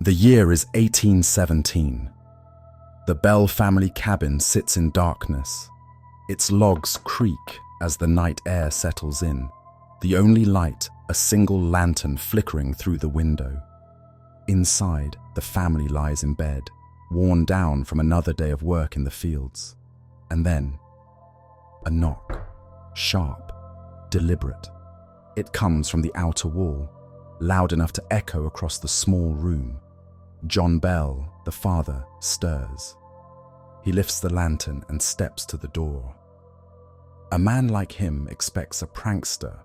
The year is 1817. The Bell family cabin sits in darkness. Its logs creak as the night air settles in, the only light a single lantern flickering through the window. Inside, the family lies in bed, worn down from another day of work in the fields. And then, a knock, sharp, deliberate. It comes from the outer wall, loud enough to echo across the small room. John Bell, the father, stirs. He lifts the lantern and steps to the door. A man like him expects a prankster,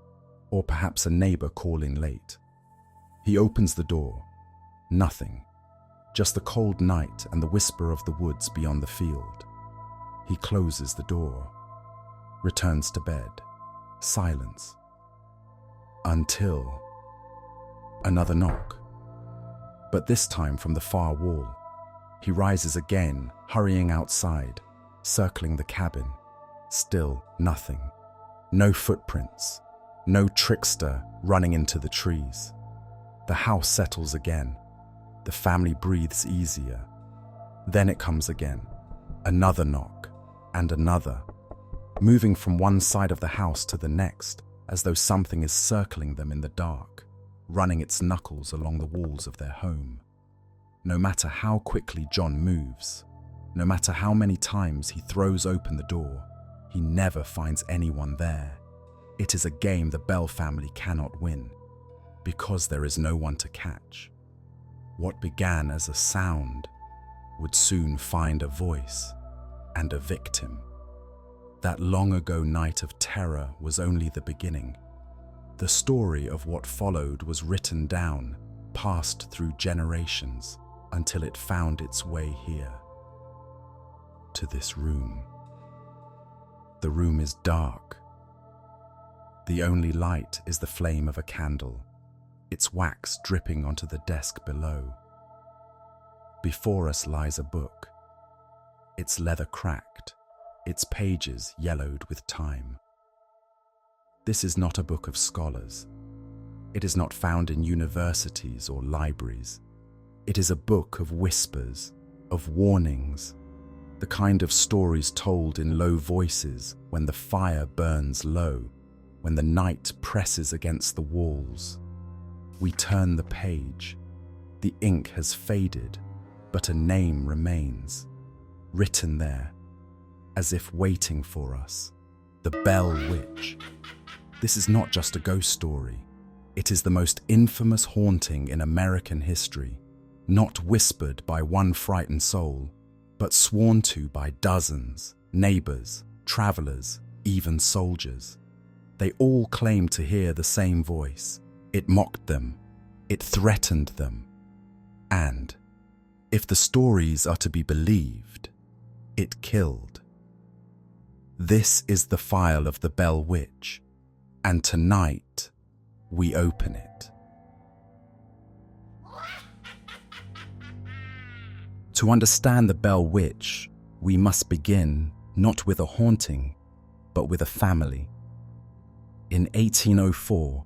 or perhaps a neighbor calling late. He opens the door. Nothing. Just the cold night and the whisper of the woods beyond the field. He closes the door, returns to bed. Silence. Until another knock. But this time from the far wall. He rises again, hurrying outside, circling the cabin. Still nothing. No footprints. No trickster running into the trees. The house settles again. The family breathes easier. Then it comes again. Another knock. And another. Moving from one side of the house to the next, as though something is circling them in the dark, running its knuckles along the walls of their home. No matter how quickly John moves, no matter how many times he throws open the door, he never finds anyone there. It is a game the Bell family cannot win, because there is no one to catch. What began as a sound would soon find a voice and a victim. That long ago night of terror was only the beginning. The story of what followed was written down, passed through generations, until it found its way here, to this room. The room is dark. The only light is the flame of a candle, its wax dripping onto the desk below. Before us lies a book, its leather cracked, its pages yellowed with time. This is not a book of scholars. It is not found in universities or libraries. It is a book of whispers, of warnings, the kind of stories told in low voices when the fire burns low, when the night presses against the walls. We turn the page. The ink has faded, but a name remains, written there, as if waiting for us. The Bell Witch. This is not just a ghost story. It is the most infamous haunting in American history, not whispered by one frightened soul, but sworn to by dozens, neighbors, travelers, even soldiers. They all claimed to hear the same voice. It mocked them. It threatened them. And, if the stories are to be believed, it killed. This is the file of the Bell Witch, and tonight we open it. To understand the Bell Witch, we must begin not with a haunting, but with a family. In 1804,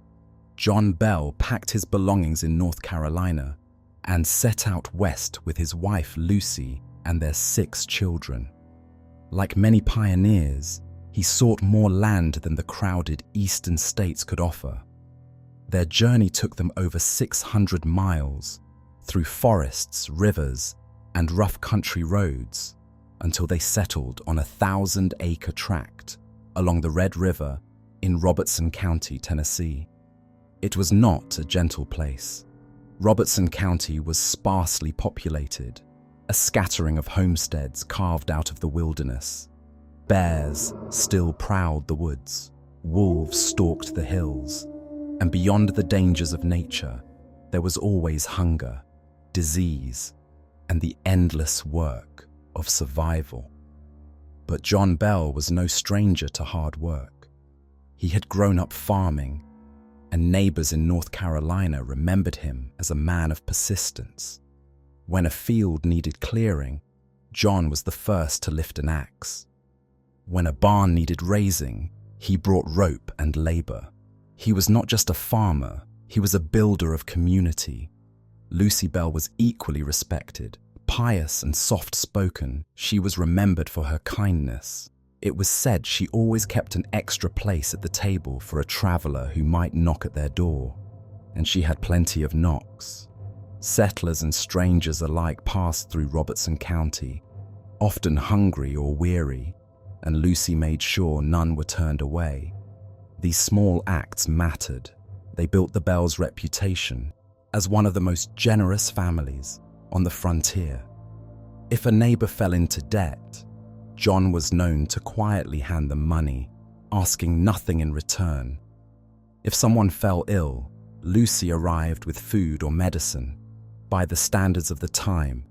John Bell packed his belongings in North Carolina and set out west with his wife Lucy and their 6 children. Like many pioneers, he sought more land than the crowded eastern states could offer. Their journey took them over 600 miles, through forests, rivers, and rough country roads, until they settled on a 1,000-acre tract along the Red River in Robertson County, Tennessee. It was not a gentle place. Robertson County was sparsely populated, a scattering of homesteads carved out of the wilderness. Bears still prowled the woods, wolves stalked the hills, and beyond the dangers of nature, there was always hunger, disease, and the endless work of survival. But John Bell was no stranger to hard work. He had grown up farming, and neighbors in North Carolina remembered him as a man of persistence. When a field needed clearing, John was the first to lift an axe. When a barn needed raising, he brought rope and labor. He was not just a farmer, he was a builder of community. Lucy Bell was equally respected. Pious and soft-spoken, she was remembered for her kindness. It was said she always kept an extra place at the table for a traveler who might knock at their door, and she had plenty of knocks. Settlers and strangers alike passed through Robertson County, often hungry or weary, and Lucy made sure none were turned away. These small acts mattered. They built the Bells' reputation as one of the most generous families on the frontier. If a neighbor fell into debt, John was known to quietly hand them money, asking nothing in return. If someone fell ill, Lucy arrived with food or medicine. By the standards of the time,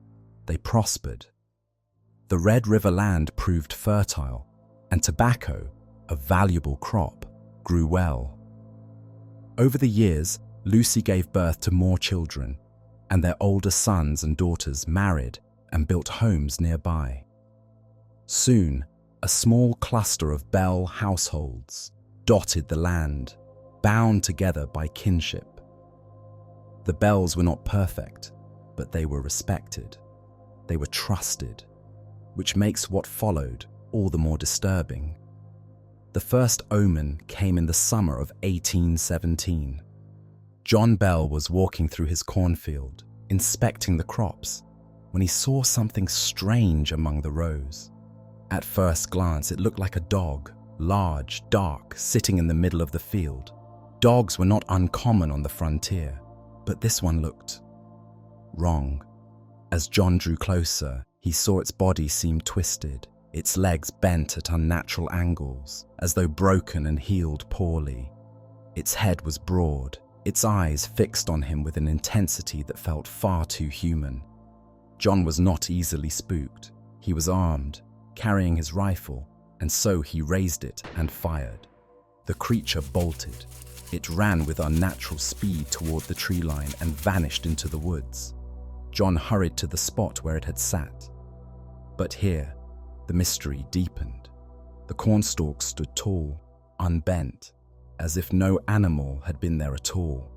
they prospered. The Red River land proved fertile, and tobacco, a valuable crop, grew well. Over the years, Lucy gave birth to more children, and their older sons and daughters married and built homes nearby. Soon, a small cluster of Bell households dotted the land, bound together by kinship. The Bells were not perfect, but they were respected. They were trusted, which makes what followed all the more disturbing. The first omen came in the summer of 1817. John Bell was walking through his cornfield, inspecting the crops, when he saw something strange among the rows. At first glance, it looked like a dog, large, dark, sitting in the middle of the field. Dogs were not uncommon on the frontier, but this one looked wrong. As John drew closer, he saw its body seem twisted, its legs bent at unnatural angles, as though broken and healed poorly. Its head was broad, its eyes fixed on him with an intensity that felt far too human. John was not easily spooked. He was armed, carrying his rifle, and so he raised it and fired. The creature bolted. It ran with unnatural speed toward the tree line and vanished into the woods. John hurried to the spot where it had sat. But here, the mystery deepened. The cornstalk stood tall, unbent, as if no animal had been there at all.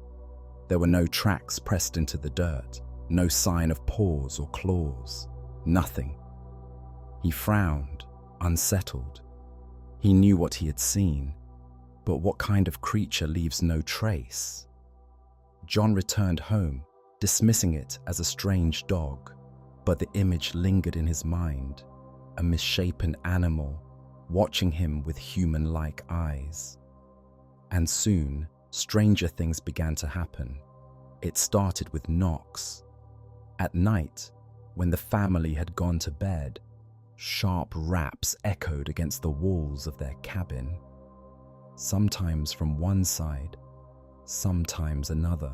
There were no tracks pressed into the dirt, no sign of paws or claws, nothing. He frowned, unsettled. He knew what he had seen, but what kind of creature leaves no trace? John returned home, dismissing it as a strange dog, but the image lingered in his mind, a misshapen animal watching him with human-like eyes. And soon, stranger things began to happen. It started with knocks. At night, when the family had gone to bed, sharp raps echoed against the walls of their cabin, sometimes from one side, sometimes another.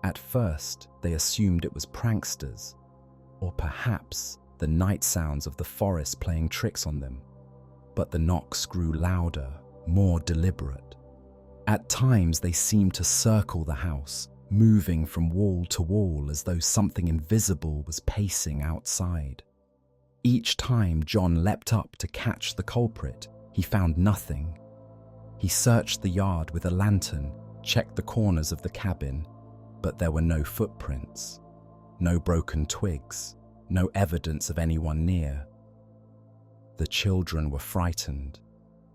At first, they assumed it was pranksters, or perhaps the night sounds of the forest playing tricks on them. But the knocks grew louder, more deliberate. At times, they seemed to circle the house, moving from wall to wall as though something invisible was pacing outside. Each time John leapt up to catch the culprit, he found nothing. He searched the yard with a lantern, checked the corners of the cabin, but there were no footprints, no broken twigs, no evidence of anyone near. The children were frightened.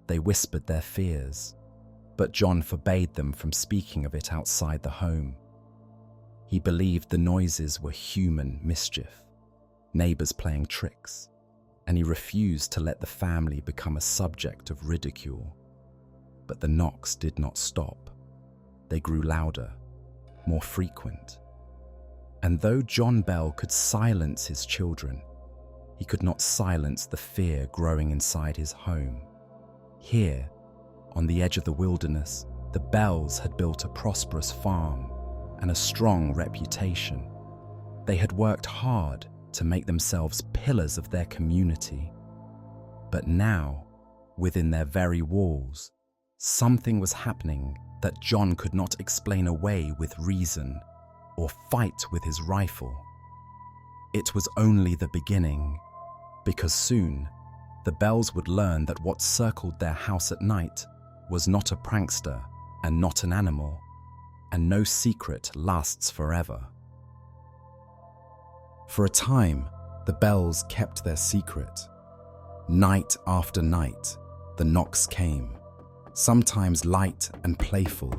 They whispered their fears, but John forbade them from speaking of it outside the home. He believed the noises were human mischief, neighbors playing tricks, and he refused to let the family become a subject of ridicule. But the knocks did not stop. They grew louder, more frequent. And though John Bell could silence his children, he could not silence the fear growing inside his home. Here, on the edge of the wilderness, the Bells had built a prosperous farm and a strong reputation. They had worked hard to make themselves pillars of their community. But now, within their very walls, something was happening that John could not explain away with reason or fight with his rifle. It was only the beginning, because soon the Bells would learn that what circled their house at night was not a prankster and not an animal, and no secret lasts forever. For a time, the bells kept their secret. Night after night, the knocks came, sometimes light and playful,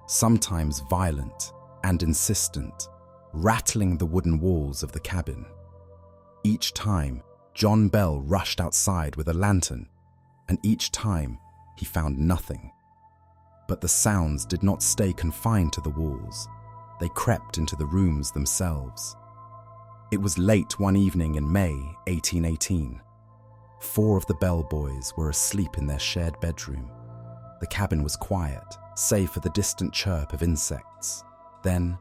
sometimes violent and insistent, rattling the wooden walls of the cabin. Each time, John Bell rushed outside with a lantern, and each time he found nothing. But the sounds did not stay confined to the walls. They crept into the rooms themselves. It was late one evening in May 1818. 4 of the Bell boys were asleep in their shared bedroom. The cabin was quiet, save for the distant chirp of insects. Then,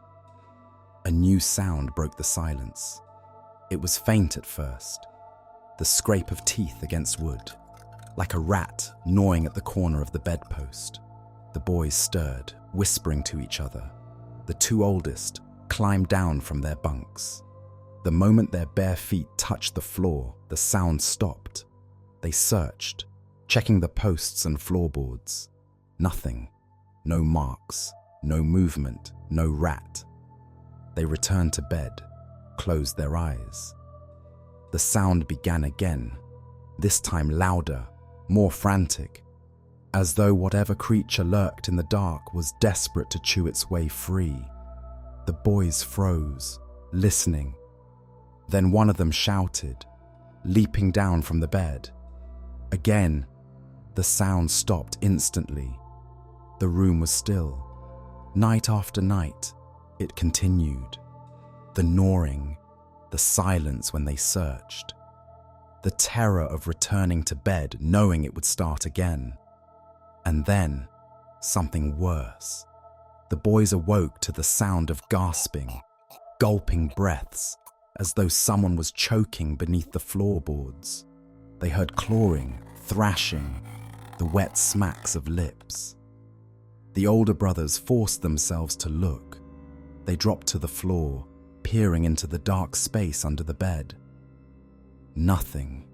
a new sound broke the silence. It was faint at first, the scrape of teeth against wood, like a rat gnawing at the corner of the bedpost. The boys stirred, whispering to each other. The 2 oldest climbed down from their bunks. The moment their bare feet touched the floor, the sound stopped. They searched, checking the posts and floorboards. Nothing. No marks, no movement, no rat. They returned to bed, closed their eyes. The sound began again, this time louder, more frantic, as though whatever creature lurked in the dark was desperate to chew its way free. The boys froze, listening. Then one of them shouted, leaping down from the bed. Again, the sound stopped instantly. The room was still. Night after night, it continued. The gnawing, the silence when they searched. The terror of returning to bed knowing it would start again. And then, something worse. The boys awoke to the sound of gasping, gulping breaths, as though someone was choking beneath the floorboards. They heard clawing, thrashing, the wet smacks of lips. The older brothers forced themselves to look. They dropped to the floor, peering into the dark space under the bed. Nothing.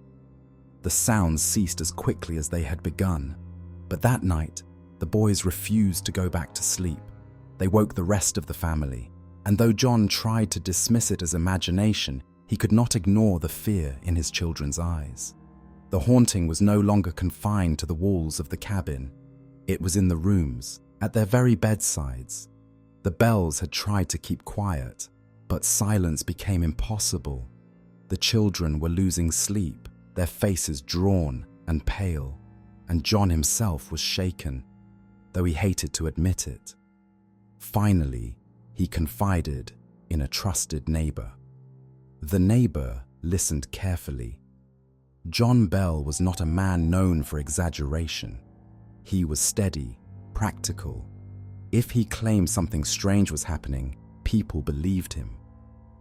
The sounds ceased as quickly as they had begun. But that night, the boys refused to go back to sleep. They woke the rest of the family, and though John tried to dismiss it as imagination, he could not ignore the fear in his children's eyes. The haunting was no longer confined to the walls of the cabin. It was in the rooms, at their very bedsides. The Bells had tried to keep quiet, but silence became impossible. The children were losing sleep, their faces drawn and pale, and John himself was shaken, though he hated to admit it. Finally, he confided in a trusted neighbor. The neighbor listened carefully. John Bell was not a man known for exaggeration. He was steady, practical. If he claimed something strange was happening, people believed him.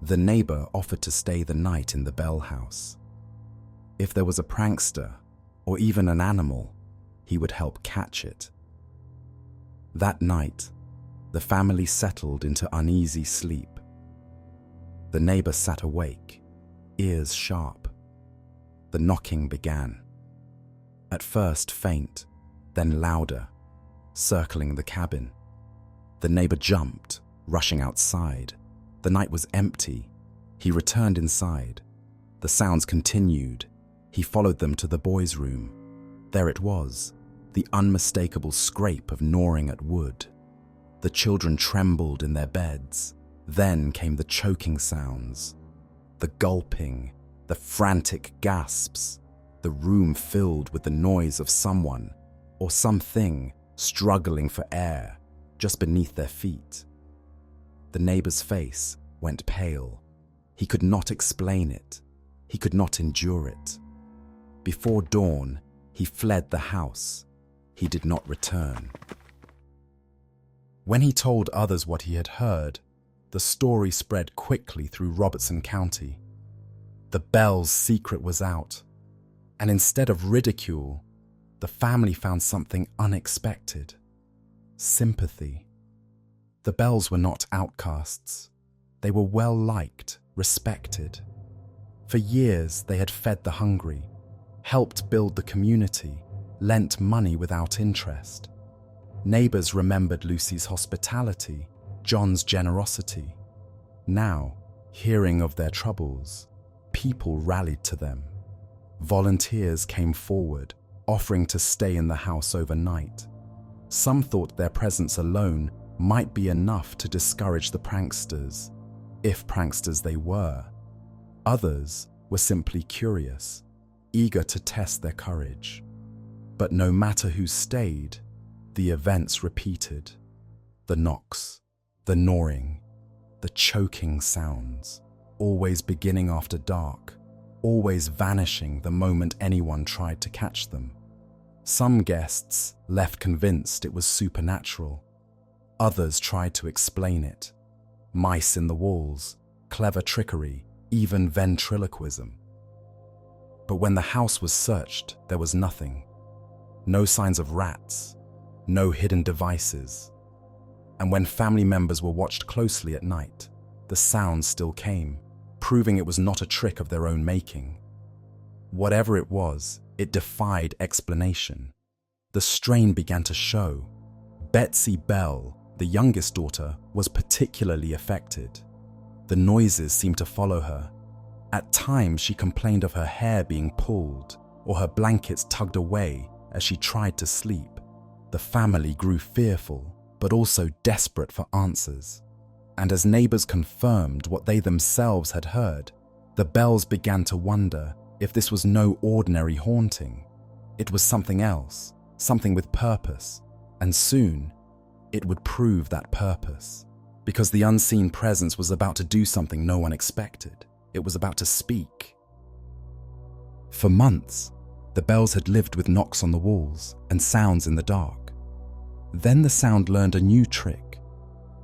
The neighbor offered to stay the night in the Bell house. If there was a prankster, or even an animal, he would help catch it. That night, the family settled into uneasy sleep. The neighbor sat awake, ears sharp. The knocking began. At first faint, then louder, circling the cabin. The neighbor jumped, rushing outside. The night was empty. He returned inside. The sounds continued. He followed them to the boys' room. There it was, the unmistakable scrape of gnawing at wood. The children trembled in their beds. Then came the choking sounds, the gulping, the frantic gasps, the room filled with the noise of someone or something struggling for air just beneath their feet. The neighbor's face went pale. He could not explain it. He could not endure it. Before dawn, he fled the house. He did not return. When he told others what he had heard, the story spread quickly through Robertson County. The Bells' secret was out, and instead of ridicule, the family found something unexpected: sympathy. The Bells were not outcasts. They were well-liked, respected. For years, they had fed the hungry, helped build the community, lent money without interest. Neighbors remembered Lucy's hospitality, John's generosity. Now, Hearing of their troubles, people rallied to them. Volunteers came forward, offering to stay in the house overnight. Some thought their presence alone might be enough to discourage the pranksters, if pranksters they were. Others were simply curious, eager to test their courage. But no matter who stayed, the events repeated. The knocks, the gnawing, the choking sounds, always beginning after dark, always vanishing the moment anyone tried to catch them. Some guests left convinced it was supernatural. Others tried to explain it. Mice in the walls, clever trickery, even ventriloquism. But when the house was searched, there was nothing. No signs of rats, no hidden devices. And when family members were watched closely at night, the sounds still came, proving it was not a trick of their own making. Whatever it was, it defied explanation. The strain began to show. Betsy Bell, the youngest daughter, was particularly affected. The noises seemed to follow her. At times, she complained of her hair being pulled or her blankets tugged away as she tried to sleep. The family grew fearful, but also desperate for answers. And as neighbors confirmed what they themselves had heard, the Bells began to wonder if this was no ordinary haunting. It was something else, something with purpose, and soon it would prove that purpose. Because the unseen presence was about to do something no one expected. It was about to speak. For months, the Bells had lived with knocks on the walls and sounds in the dark. Then the sound learned a new trick.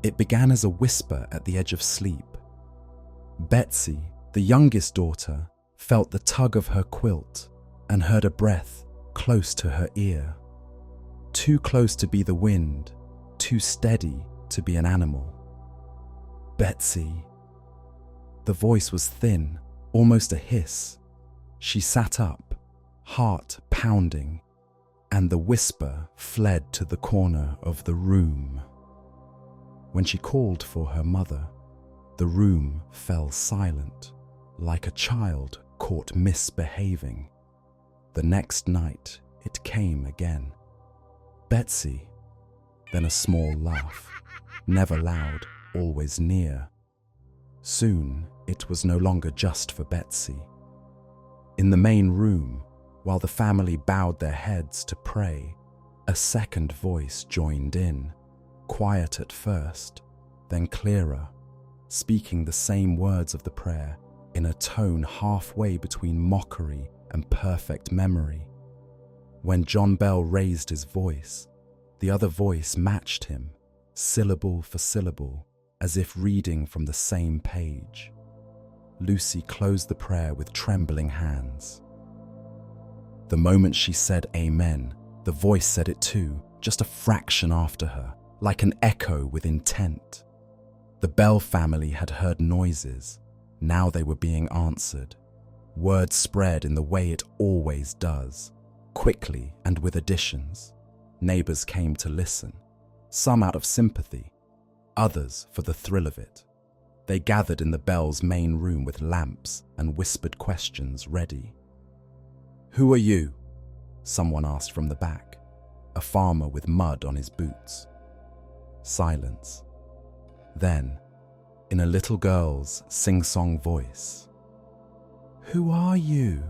It began as a whisper at the edge of sleep. Betsy, the youngest daughter, felt the tug of her quilt and heard a breath close to her ear. Too close to be the wind, too steady to be an animal. Betsy. The voice was thin, almost a hiss. She sat up, heart pounding, and the whisper fled to the corner of the room. When she called for her mother, the room fell silent, like a child caught misbehaving. The next night, it came again. Betsy, then a small laugh, never loud, always near. Soon, it was no longer just for Betsy. In the main room, while the family bowed their heads to pray, a second voice joined in, quiet at first, then clearer, speaking the same words of the prayer in a tone halfway between mockery and perfect memory. When John Bell raised his voice, the other voice matched him, syllable for syllable, as if reading from the same page. Lucy closed the prayer with trembling hands. The moment she said amen, the voice said it too, just a fraction after her, like an echo with intent. The Bell family had heard noises. Now they were being answered. Word spread in the way it always does, quickly and with additions. Neighbors came to listen, some out of sympathy, others for the thrill of it. They gathered in the Bells' main room with lamps and whispered questions ready. "Who are you?" someone asked from the back, a farmer with mud on his boots. Silence. Then, in a little girl's sing-song voice, "Who are you?"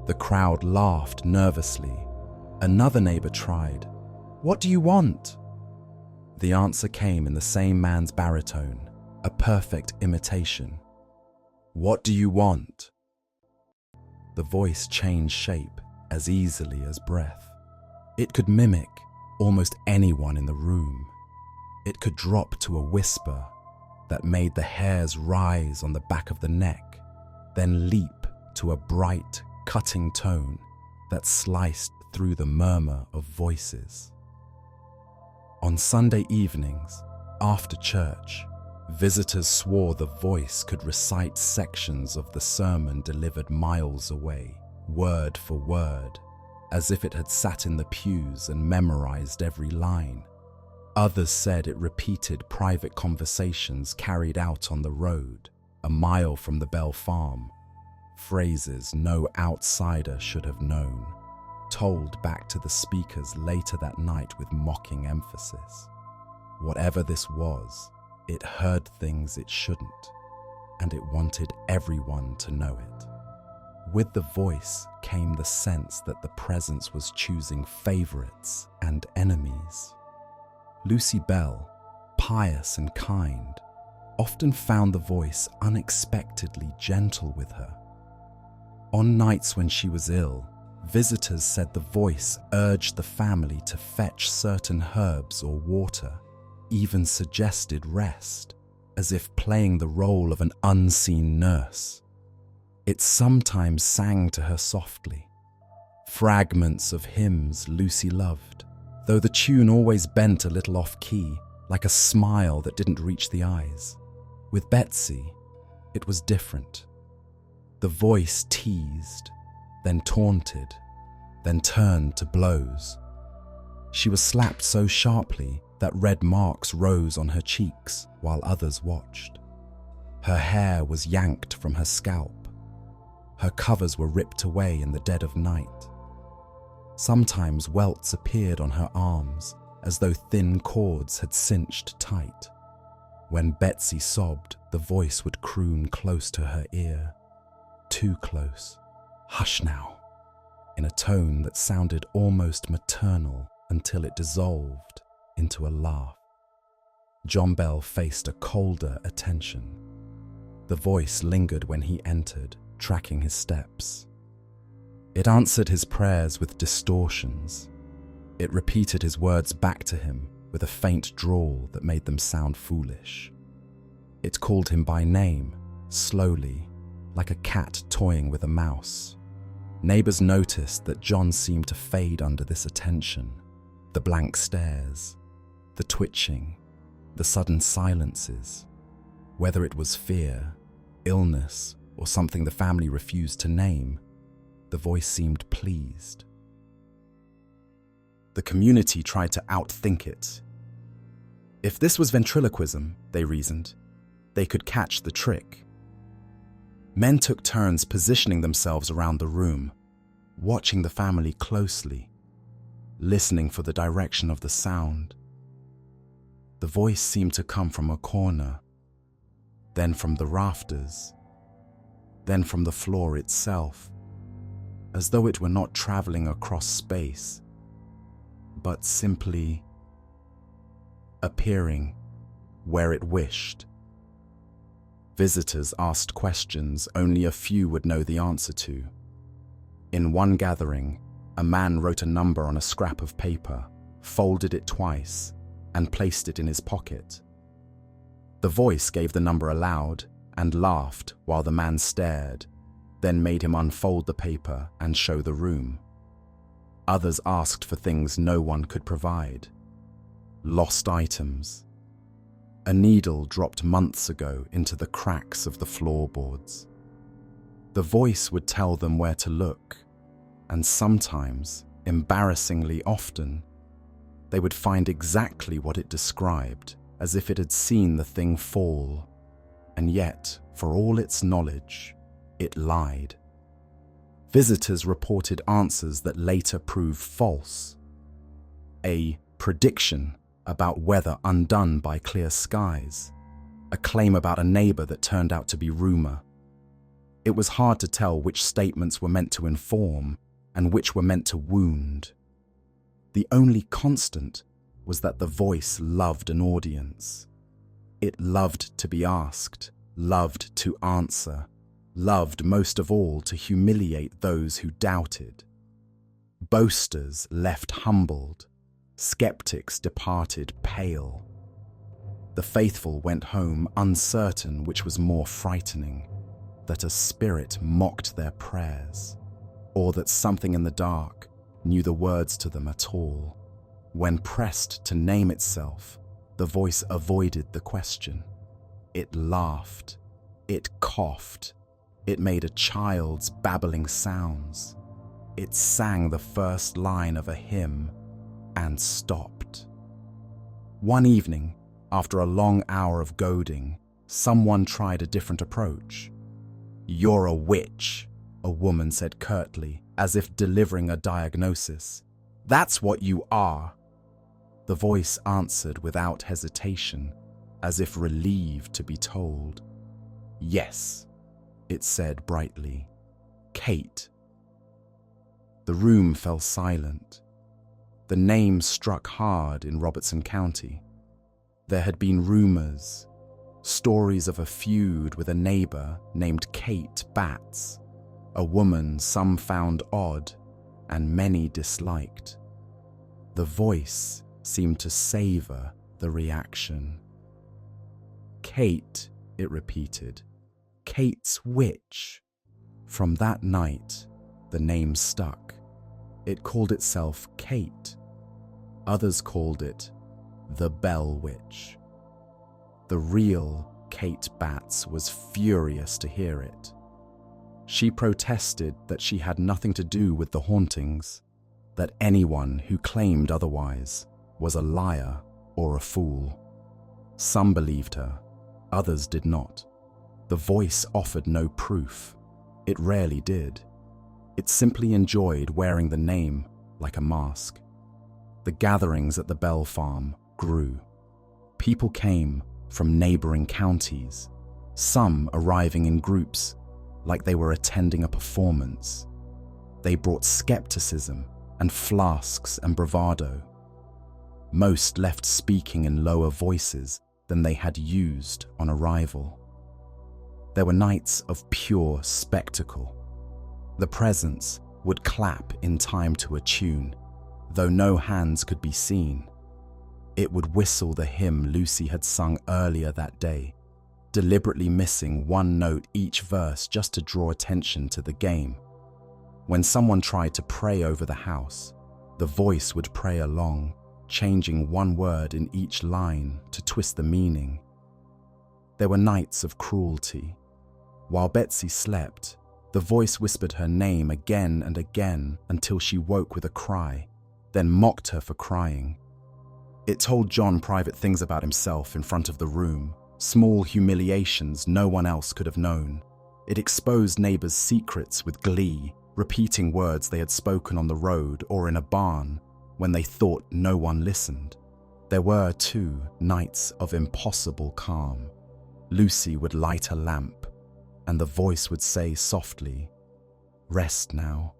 The crowd laughed nervously. Another neighbor tried, "What do you want?" The answer came in the same man's baritone, a perfect imitation. "What do you want?" The voice changed shape as easily as breath. It could mimic almost anyone in the room. It could drop to a whisper that made the hairs rise on the back of the neck, then leap to a bright, cutting tone that sliced through the murmur of voices. On Sunday evenings, after church, visitors swore the voice could recite sections of the sermon delivered miles away, word for word, as if it had sat in the pews and memorized every line. Others said it repeated private conversations carried out on the road, a mile from the Bell farm, phrases no outsider should have known, told back to the speakers later that night with mocking emphasis. Whatever this was, it heard things it shouldn't, and it wanted everyone to know it. With the voice came the sense that the presence was choosing favorites and enemies. Lucy Bell, pious and kind, often found the voice unexpectedly gentle with her. On nights when she was ill, visitors said the voice urged the family to fetch certain herbs or water, even suggested rest, as if playing the role of an unseen nurse. It sometimes sang to her softly, fragments of hymns Lucy loved, though the tune always bent a little off-key, like a smile that didn't reach the eyes. With Betsy, it was different. The voice teased, then taunted, then turned to blows. She was slapped so sharply that red marks rose on her cheeks while others watched. Her hair was yanked from her scalp. Her covers were ripped away in the dead of night. Sometimes welts appeared on her arms as though thin cords had cinched tight. When Betsy sobbed, the voice would croon close to her ear. Too close. "Hush now," in a tone that sounded almost maternal until it dissolved into a laugh. John Bell faced a colder attention. The voice lingered when he entered, tracking his steps. It answered his prayers with distortions. It repeated his words back to him with a faint drawl that made them sound foolish. It called him by name, slowly, like a cat toying with a mouse. Neighbors noticed that John seemed to fade under this attention. The blank stares, the twitching, the sudden silences. Whether it was fear, illness, or something the family refused to name, the voice seemed pleased. The community tried to outthink it. If this was ventriloquism, they reasoned, they could catch the trick. Men took turns positioning themselves around the room, watching the family closely, listening for the direction of the sound. The voice seemed to come from a corner, then from the rafters, then from the floor itself, as though it were not traveling across space, but simply appearing where it wished. Visitors asked questions only a few would know the answer to. In one gathering, a man wrote a number on a scrap of paper, folded it twice, and placed it in his pocket. The voice gave the number aloud and laughed while the man stared, then made him unfold the paper and show the room. Others asked for things no one could provide. Lost items. A needle dropped months ago into the cracks of the floorboards. The voice would tell them where to look, and sometimes, embarrassingly often, they would find exactly what it described, as if it had seen the thing fall, and yet, for all its knowledge, it lied. Visitors reported answers that later proved false. A prediction about weather undone by clear skies, a claim about a neighbor that turned out to be rumor. It was hard to tell which statements were meant to inform and which were meant to wound. The only constant was that the voice loved an audience. It loved to be asked, loved to answer, loved most of all to humiliate those who doubted. Boasters left humbled, skeptics departed pale. The faithful went home uncertain which was more frightening, that a spirit mocked their prayers, or that something in the dark knew the words to them at all. When pressed to name itself, the voice avoided the question. It laughed, it coughed, it made a child's babbling sounds. It sang the first line of a hymn and stopped. One evening, after a long hour of goading, someone tried a different approach. "You're a witch," a woman said curtly, as if delivering a diagnosis. "That's what you are." The voice answered without hesitation, as if relieved to be told. "Yes," it said brightly. "Kate." The room fell silent. The name struck hard in Robertson County. There had been rumors, stories of a feud with a neighbor named Kate Batts, a woman some found odd and many disliked. The voice seemed to savor the reaction. "Kate," it repeated. "Kate's witch." From that night, the name stuck. It called itself Kate. Others called it the Bell Witch. The real Kate Batts was furious to hear it. She protested that she had nothing to do with the hauntings, that anyone who claimed otherwise was a liar or a fool. Some believed her, others did not. The voice offered no proof. It rarely did. It simply enjoyed wearing the name like a mask. The gatherings at the Bell Farm grew. People came from neighboring counties, some arriving in groups like they were attending a performance. They brought skepticism and flasks and bravado. Most left speaking in lower voices than they had used on arrival. There were nights of pure spectacle. The presence would clap in time to a tune, though no hands could be seen. It would whistle the hymn Lucy had sung earlier that day, deliberately missing one note each verse just to draw attention to the game. When someone tried to pray over the house, the voice would pray along, changing one word in each line to twist the meaning. There were nights of cruelty. While Betsy slept, the voice whispered her name again and again until she woke with a cry, then mocked her for crying. It told John private things about himself in front of the room, small humiliations no one else could have known. It exposed neighbors' secrets with glee, repeating words they had spoken on the road or in a barn when they thought no one listened. There were, too, nights of impossible calm. Lucy would light a lamp, and the voice would say softly, "Rest now.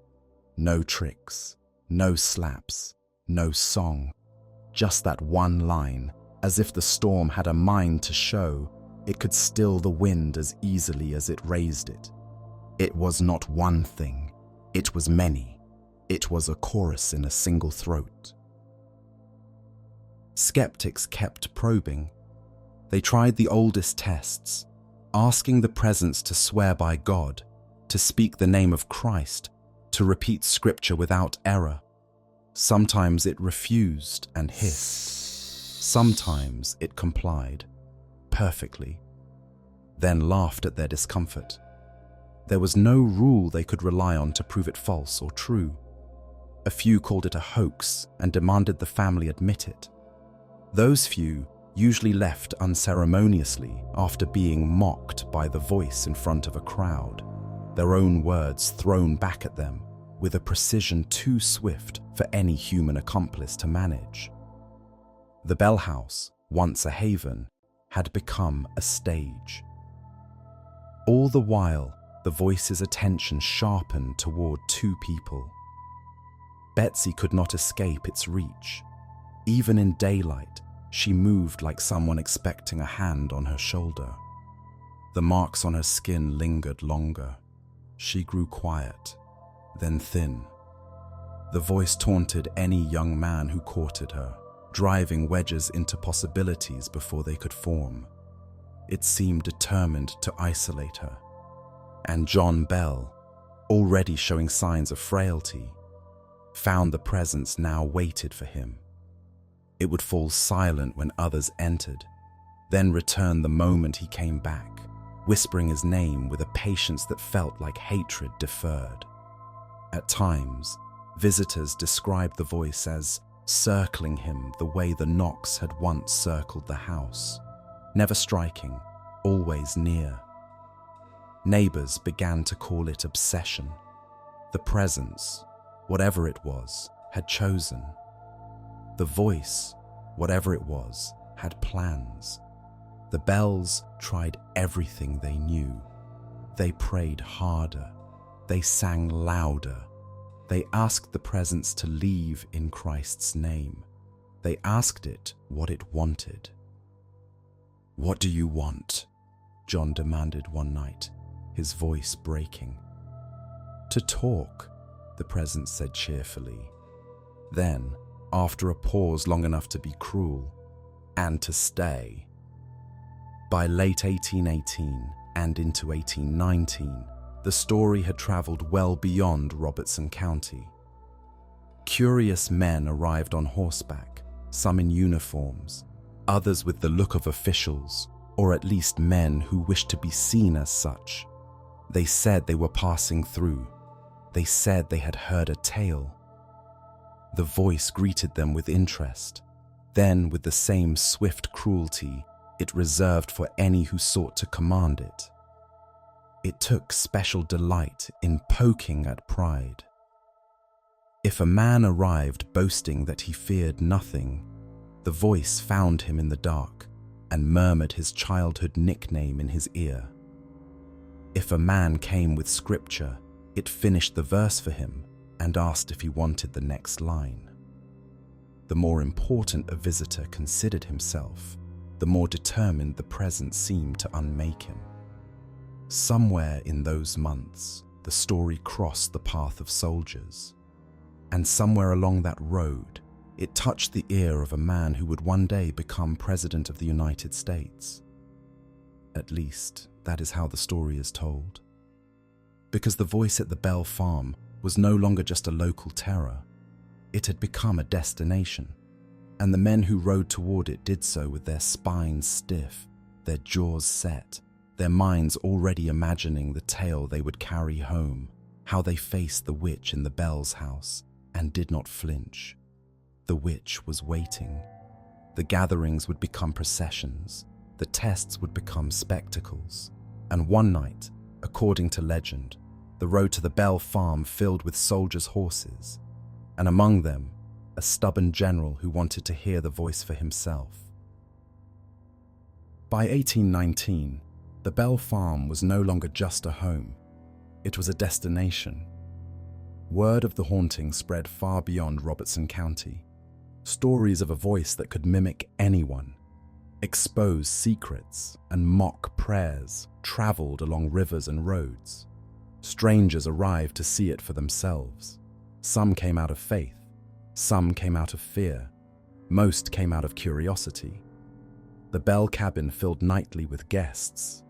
No tricks, no slaps, no song. Just that one line, as if the storm had a mind to show it could still the wind as easily as it raised it. It was not one thing, it was many. It was a chorus in a single throat." Skeptics kept probing. They tried the oldest tests, asking the presence to swear by God, to speak the name of Christ, to repeat scripture without error. Sometimes it refused and hissed. Sometimes it complied, perfectly, then laughed at their discomfort. There was no rule they could rely on to prove it false or true. A few called it a hoax and demanded the family admit it. Those few usually left unceremoniously after being mocked by the voice in front of a crowd, their own words thrown back at them with a precision too swift for any human accomplice to manage. The Bell House, once a haven, had become a stage. All the while, the voice's attention sharpened toward two people. Betsy could not escape its reach. Even in daylight, she moved like someone expecting a hand on her shoulder. The marks on her skin lingered longer. She grew quiet, then thin. The voice taunted any young man who courted her, driving wedges into possibilities before they could form. It seemed determined to isolate her. And John Bell, already showing signs of frailty, found the presence now waited for him. It would fall silent when others entered, then return the moment he came back, whispering his name with a patience that felt like hatred deferred. At times, visitors described the voice as circling him the way the knocks had once circled the house, never striking, always near. Neighbors began to call it obsession. The presence, whatever it was, had chosen. The voice, whatever it was, had plans. The bells tried everything they knew. They prayed harder. They sang louder. They asked the presence to leave in Christ's name. They asked it what it wanted. "What do you want?" John demanded one night, his voice breaking. "To talk," the presence said cheerfully. Then, after a pause long enough to be cruel, "and to stay." By late 1818 and into 1819, the story had traveled well beyond Robertson County. Curious men arrived on horseback, some in uniforms, others with the look of officials, or at least men who wished to be seen as such. They said they were passing through. They said they had heard a tale. The voice greeted them with interest. Then, with the same swift cruelty it reserved for any who sought to command it. It took special delight in poking at pride. If a man arrived boasting that he feared nothing, the voice found him in the dark and murmured his childhood nickname in his ear. If a man came with scripture, it finished the verse for him and asked if he wanted the next line. The more important a visitor considered himself, the more determined the presence seemed to unmake him. Somewhere in those months, the story crossed the path of soldiers, and somewhere along that road, it touched the ear of a man who would one day become President of the United States. At least, that is how the story is told. Because the voice at the Bell Farm was no longer just a local terror. It had become a destination, and the men who rode toward it did so with their spines stiff, their jaws set, their minds already imagining the tale they would carry home, how they faced the witch in the Bell's house and did not flinch. The witch was waiting. The gatherings would become processions, the tests would become spectacles, and one night, according to legend, the road to the Bell Farm filled with soldiers' horses, and among them, a stubborn general who wanted to hear the voice for himself. By 1819, the Bell Farm was no longer just a home. It was a destination. Word of the haunting spread far beyond Robertson County. Stories of a voice that could mimic anyone, expose secrets, and mock prayers traveled along rivers and roads. Strangers arrived to see it for themselves. Some came out of faith. Some came out of fear. Most came out of curiosity. The Bell cabin filled nightly with guests.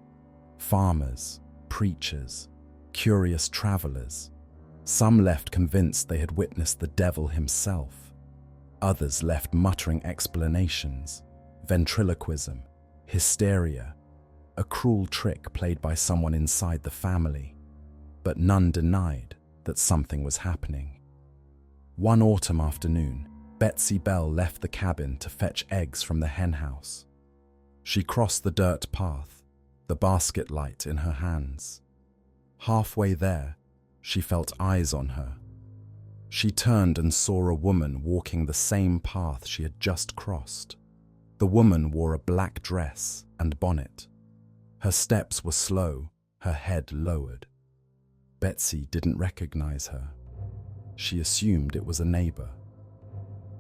Farmers, preachers, curious travelers. Some left convinced they had witnessed the devil himself. Others left muttering explanations, ventriloquism, hysteria, a cruel trick played by someone inside the family. But none denied that something was happening. One autumn afternoon, Betsy Bell left the cabin to fetch eggs from the henhouse. She crossed the dirt path, the basket light in her hands. Halfway there, she felt eyes on her. She turned and saw a woman walking the same path she had just crossed. The woman wore a black dress and bonnet. Her steps were slow, her head lowered. Betsy didn't recognize her. She assumed it was a neighbor.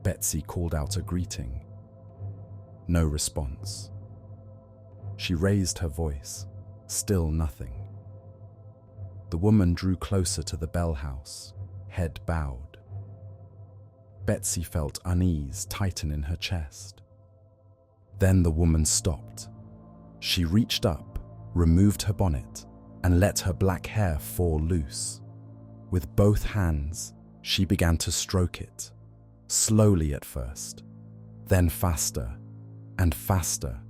Betsy called out a greeting. No response. She raised her voice. Still nothing. The woman drew closer to the Bell house, head bowed. Betsy felt unease tighten in her chest. Then the woman stopped. She reached up, removed her bonnet, and let her black hair fall loose. With both hands, she began to stroke it, slowly at first, then faster and faster,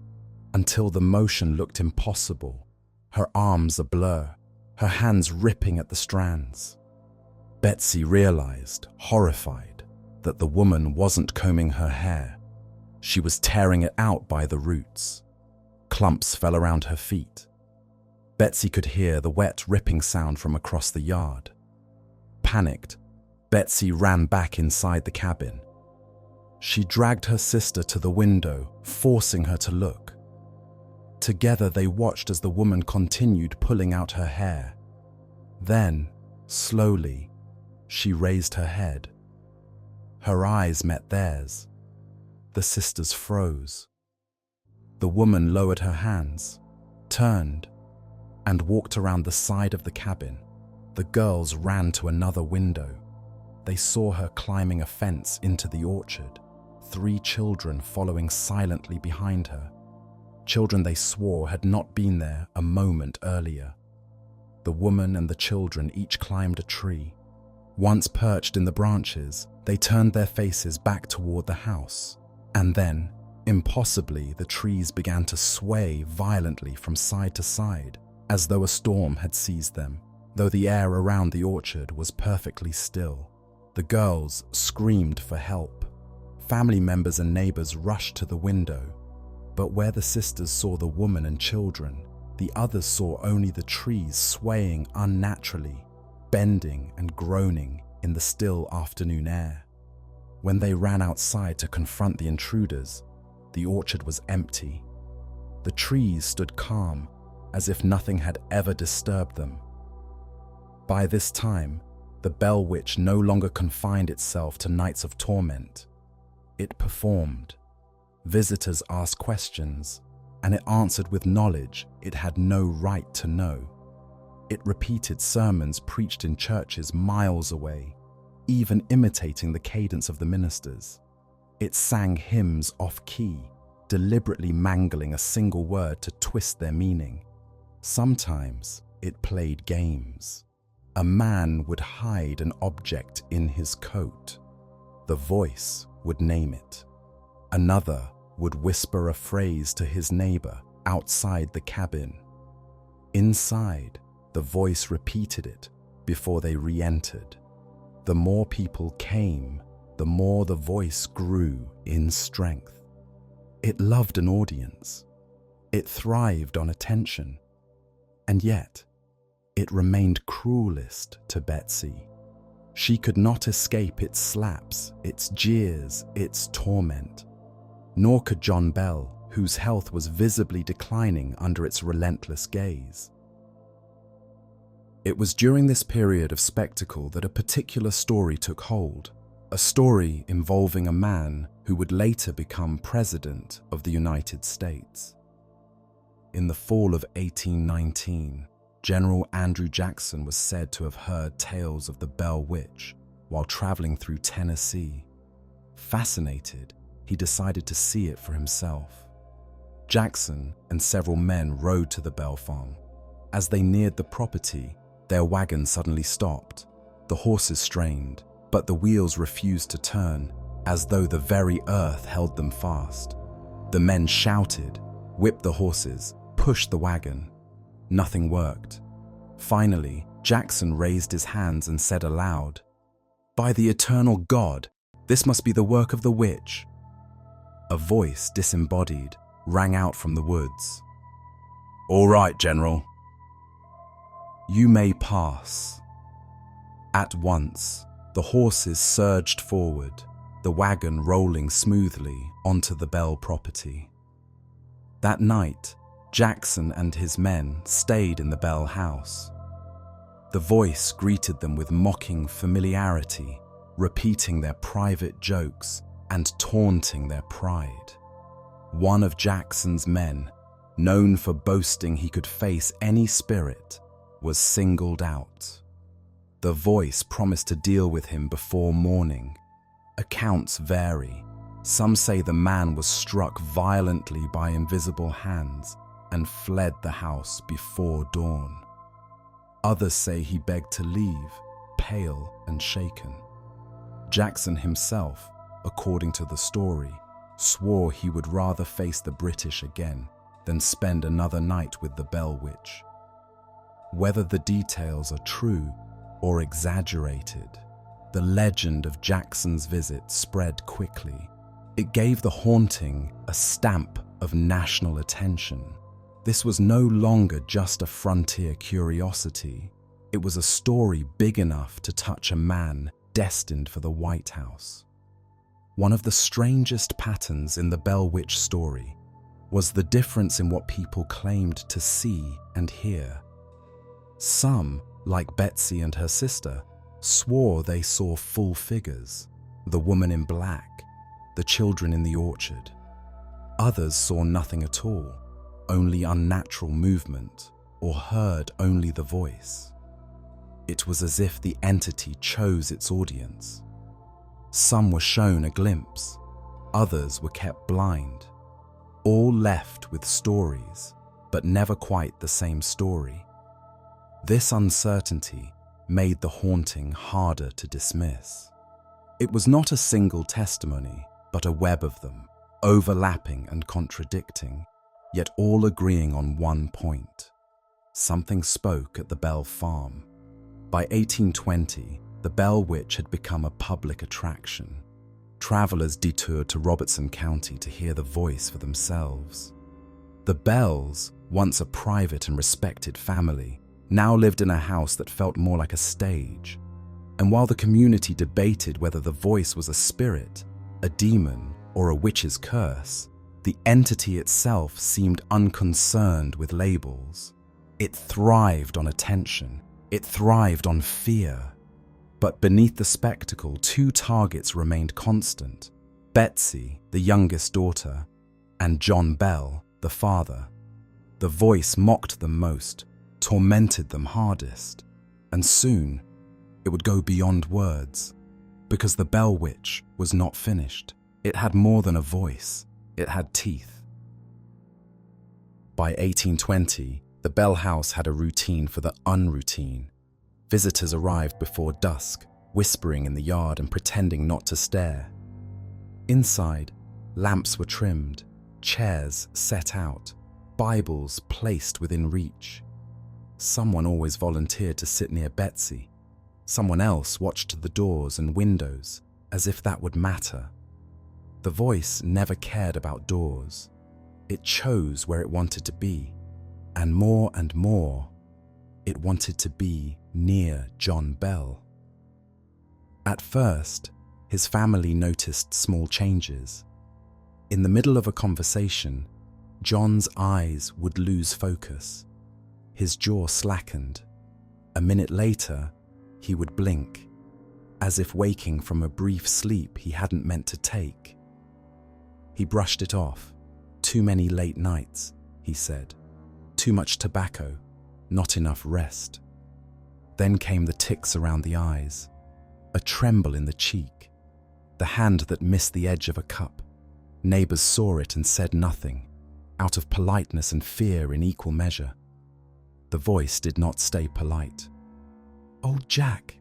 until the motion looked impossible, her arms a blur, her hands ripping at the strands. Betsy realized, horrified, that the woman wasn't combing her hair. She was tearing it out by the roots. Clumps fell around her feet. Betsy could hear the wet ripping sound from across the yard. Panicked, Betsy ran back inside the cabin. She dragged her sister to the window, forcing her to look. Together they watched as the woman continued pulling out her hair. Then, slowly, she raised her head. Her eyes met theirs. The sisters froze. The woman lowered her hands, turned, and walked around the side of the cabin. The girls ran to another window. They saw her climbing a fence into the orchard, 3 children following silently behind her. Children they swore had not been there a moment earlier. The woman and the children each climbed a tree. Once perched in the branches, they turned their faces back toward the house. And then, impossibly, the trees began to sway violently from side to side, as though a storm had seized them, though the air around the orchard was perfectly still. The girls screamed for help. Family members and neighbors rushed to the window, but where the sisters saw the woman and children, the others saw only the trees swaying unnaturally, bending and groaning in the still afternoon air. When they ran outside to confront the intruders, the orchard was empty. The trees stood calm, as if nothing had ever disturbed them. By this time, the Bell Witch no longer confined itself to nights of torment. It performed. Visitors asked questions, and it answered with knowledge it had no right to know. It repeated sermons preached in churches miles away, even imitating the cadence of the ministers. It sang hymns off-key, deliberately mangling a single word to twist their meaning. Sometimes it played games. A man would hide an object in his coat. The voice would name it. Another would whisper a phrase to his neighbor outside the cabin. Inside, the voice repeated it before they re-entered. The more people came, the more the voice grew in strength. It loved an audience. It thrived on attention. And yet, it remained cruelest to Betsy. She could not escape its slaps, its jeers, its torment. Nor could John Bell, whose health was visibly declining under its relentless gaze. It was during this period of spectacle that a particular story took hold, a story involving a man who would later become President of the United States. In the fall of 1819, General Andrew Jackson was said to have heard tales of the Bell Witch while traveling through Tennessee. Fascinated, he decided to see it for himself. Jackson and several men rode to the Bell farm. As they neared the property, their wagon suddenly stopped. The horses strained, but the wheels refused to turn, as though the very earth held them fast. The men shouted, whipped the horses, pushed the wagon. Nothing worked. Finally, Jackson raised his hands and said aloud, "By the eternal God, this must be the work of the witch." A voice, disembodied, rang out from the woods. "All right, General. You may pass." At once, the horses surged forward, the wagon rolling smoothly onto the Bell property. That night, Jackson and his men stayed in the Bell house. The voice greeted them with mocking familiarity, repeating their private jokes and taunting their pride. One of Jackson's men, known for boasting he could face any spirit, was singled out. The voice promised to deal with him before morning. Accounts vary. Some say the man was struck violently by invisible hands and fled the house before dawn. Others say he begged to leave, pale and shaken. Jackson himself, according to the story, swore he would rather face the British again than spend another night with the Bell Witch. Whether the details are true or exaggerated, the legend of Jackson's visit spread quickly. It gave the haunting a stamp of national attention. This was no longer just a frontier curiosity. It was a story big enough to touch a man destined for the White House. One of the strangest patterns in the Bell Witch story was the difference in what people claimed to see and hear. Some, like Betsy and her sister, swore they saw full figures, the woman in black, the children in the orchard. Others saw nothing at all, only unnatural movement, or heard only the voice. It was as if the entity chose its audience. Some were shown a glimpse, others were kept blind. All left with stories, but never quite the same story. This uncertainty made the haunting harder to dismiss. It was not a single testimony, but a web of them, overlapping and contradicting, yet all agreeing on one point. Something spoke at the Bell farm. By 1820, the Bell Witch had become a public attraction. Travelers detoured to Robertson County to hear the voice for themselves. The Bells, once a private and respected family, now lived in a house that felt more like a stage. And while the community debated whether the voice was a spirit, a demon, or a witch's curse, the entity itself seemed unconcerned with labels. It thrived on attention. It thrived on fear. But beneath the spectacle, two targets remained constant: Betsy, the youngest daughter, and John Bell, the father. The voice mocked them most, tormented them hardest, and soon it would go beyond words, because the Bell Witch was not finished. It had more than a voice, it had teeth. By 1820, the Bell House had a routine for the unroutine. Visitors arrived before dusk, whispering in the yard and pretending not to stare. Inside, lamps were trimmed, chairs set out, Bibles placed within reach. Someone always volunteered to sit near Betsy. Someone else watched the doors and windows, as if that would matter. The voice never cared about doors. It chose where it wanted to be, and more, it wanted to be near John Bell. At first, his family noticed small changes. In the middle of a conversation, John's eyes would lose focus. His jaw slackened. A minute later, he would blink, as if waking from a brief sleep he hadn't meant to take. He brushed it off. Too many late nights, he said. Too much tobacco, not enough rest. Then came the tics around the eyes, a tremble in the cheek, the hand that missed the edge of a cup. Neighbors saw it and said nothing, out of politeness and fear in equal measure. The voice did not stay polite. "Oh, Jack,"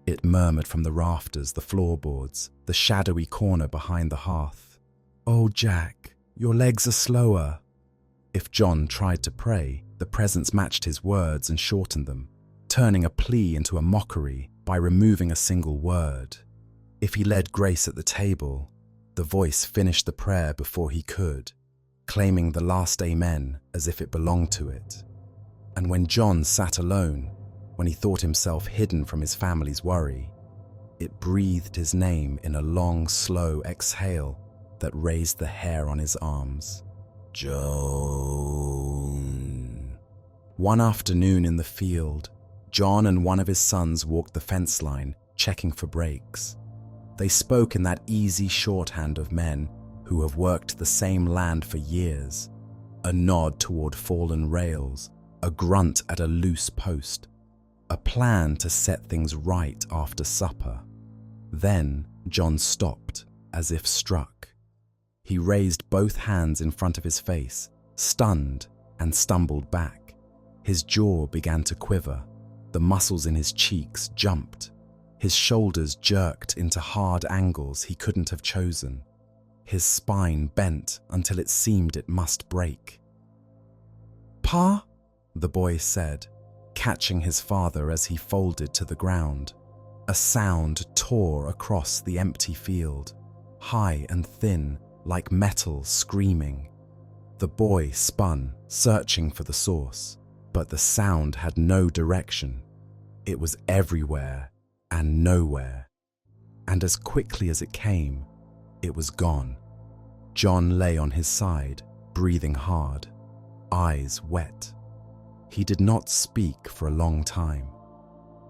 it murmured from the rafters, the floorboards, the shadowy corner behind the hearth. "Oh, Jack, your legs are slower." If John tried to pray, the presence matched his words and shortened them, turning a plea into a mockery by removing a single word. If he led grace at the table, the voice finished the prayer before he could, claiming the last amen as if it belonged to it. And when John sat alone, when he thought himself hidden from his family's worry, it breathed his name in a long, slow exhale that raised the hair on his arms. Joan. One afternoon in the field, John and one of his sons walked the fence line, checking for breaks. They spoke in that easy shorthand of men who have worked the same land for years. A nod toward fallen rails, a grunt at a loose post, a plan to set things right after supper. Then John stopped, as if struck. He raised both hands in front of his face, stunned, and stumbled back. His jaw began to quiver. The muscles in his cheeks jumped. His shoulders jerked into hard angles he couldn't have chosen. His spine bent until it seemed it must break. "Pa?" the boy said, catching his father as he folded to the ground. A sound tore across the empty field, high and thin, like metal screaming. The boy spun, searching for the source, but the sound had no direction. It was everywhere and nowhere. And as quickly as it came, it was gone. John lay on his side, breathing hard, eyes wet. He did not speak for a long time.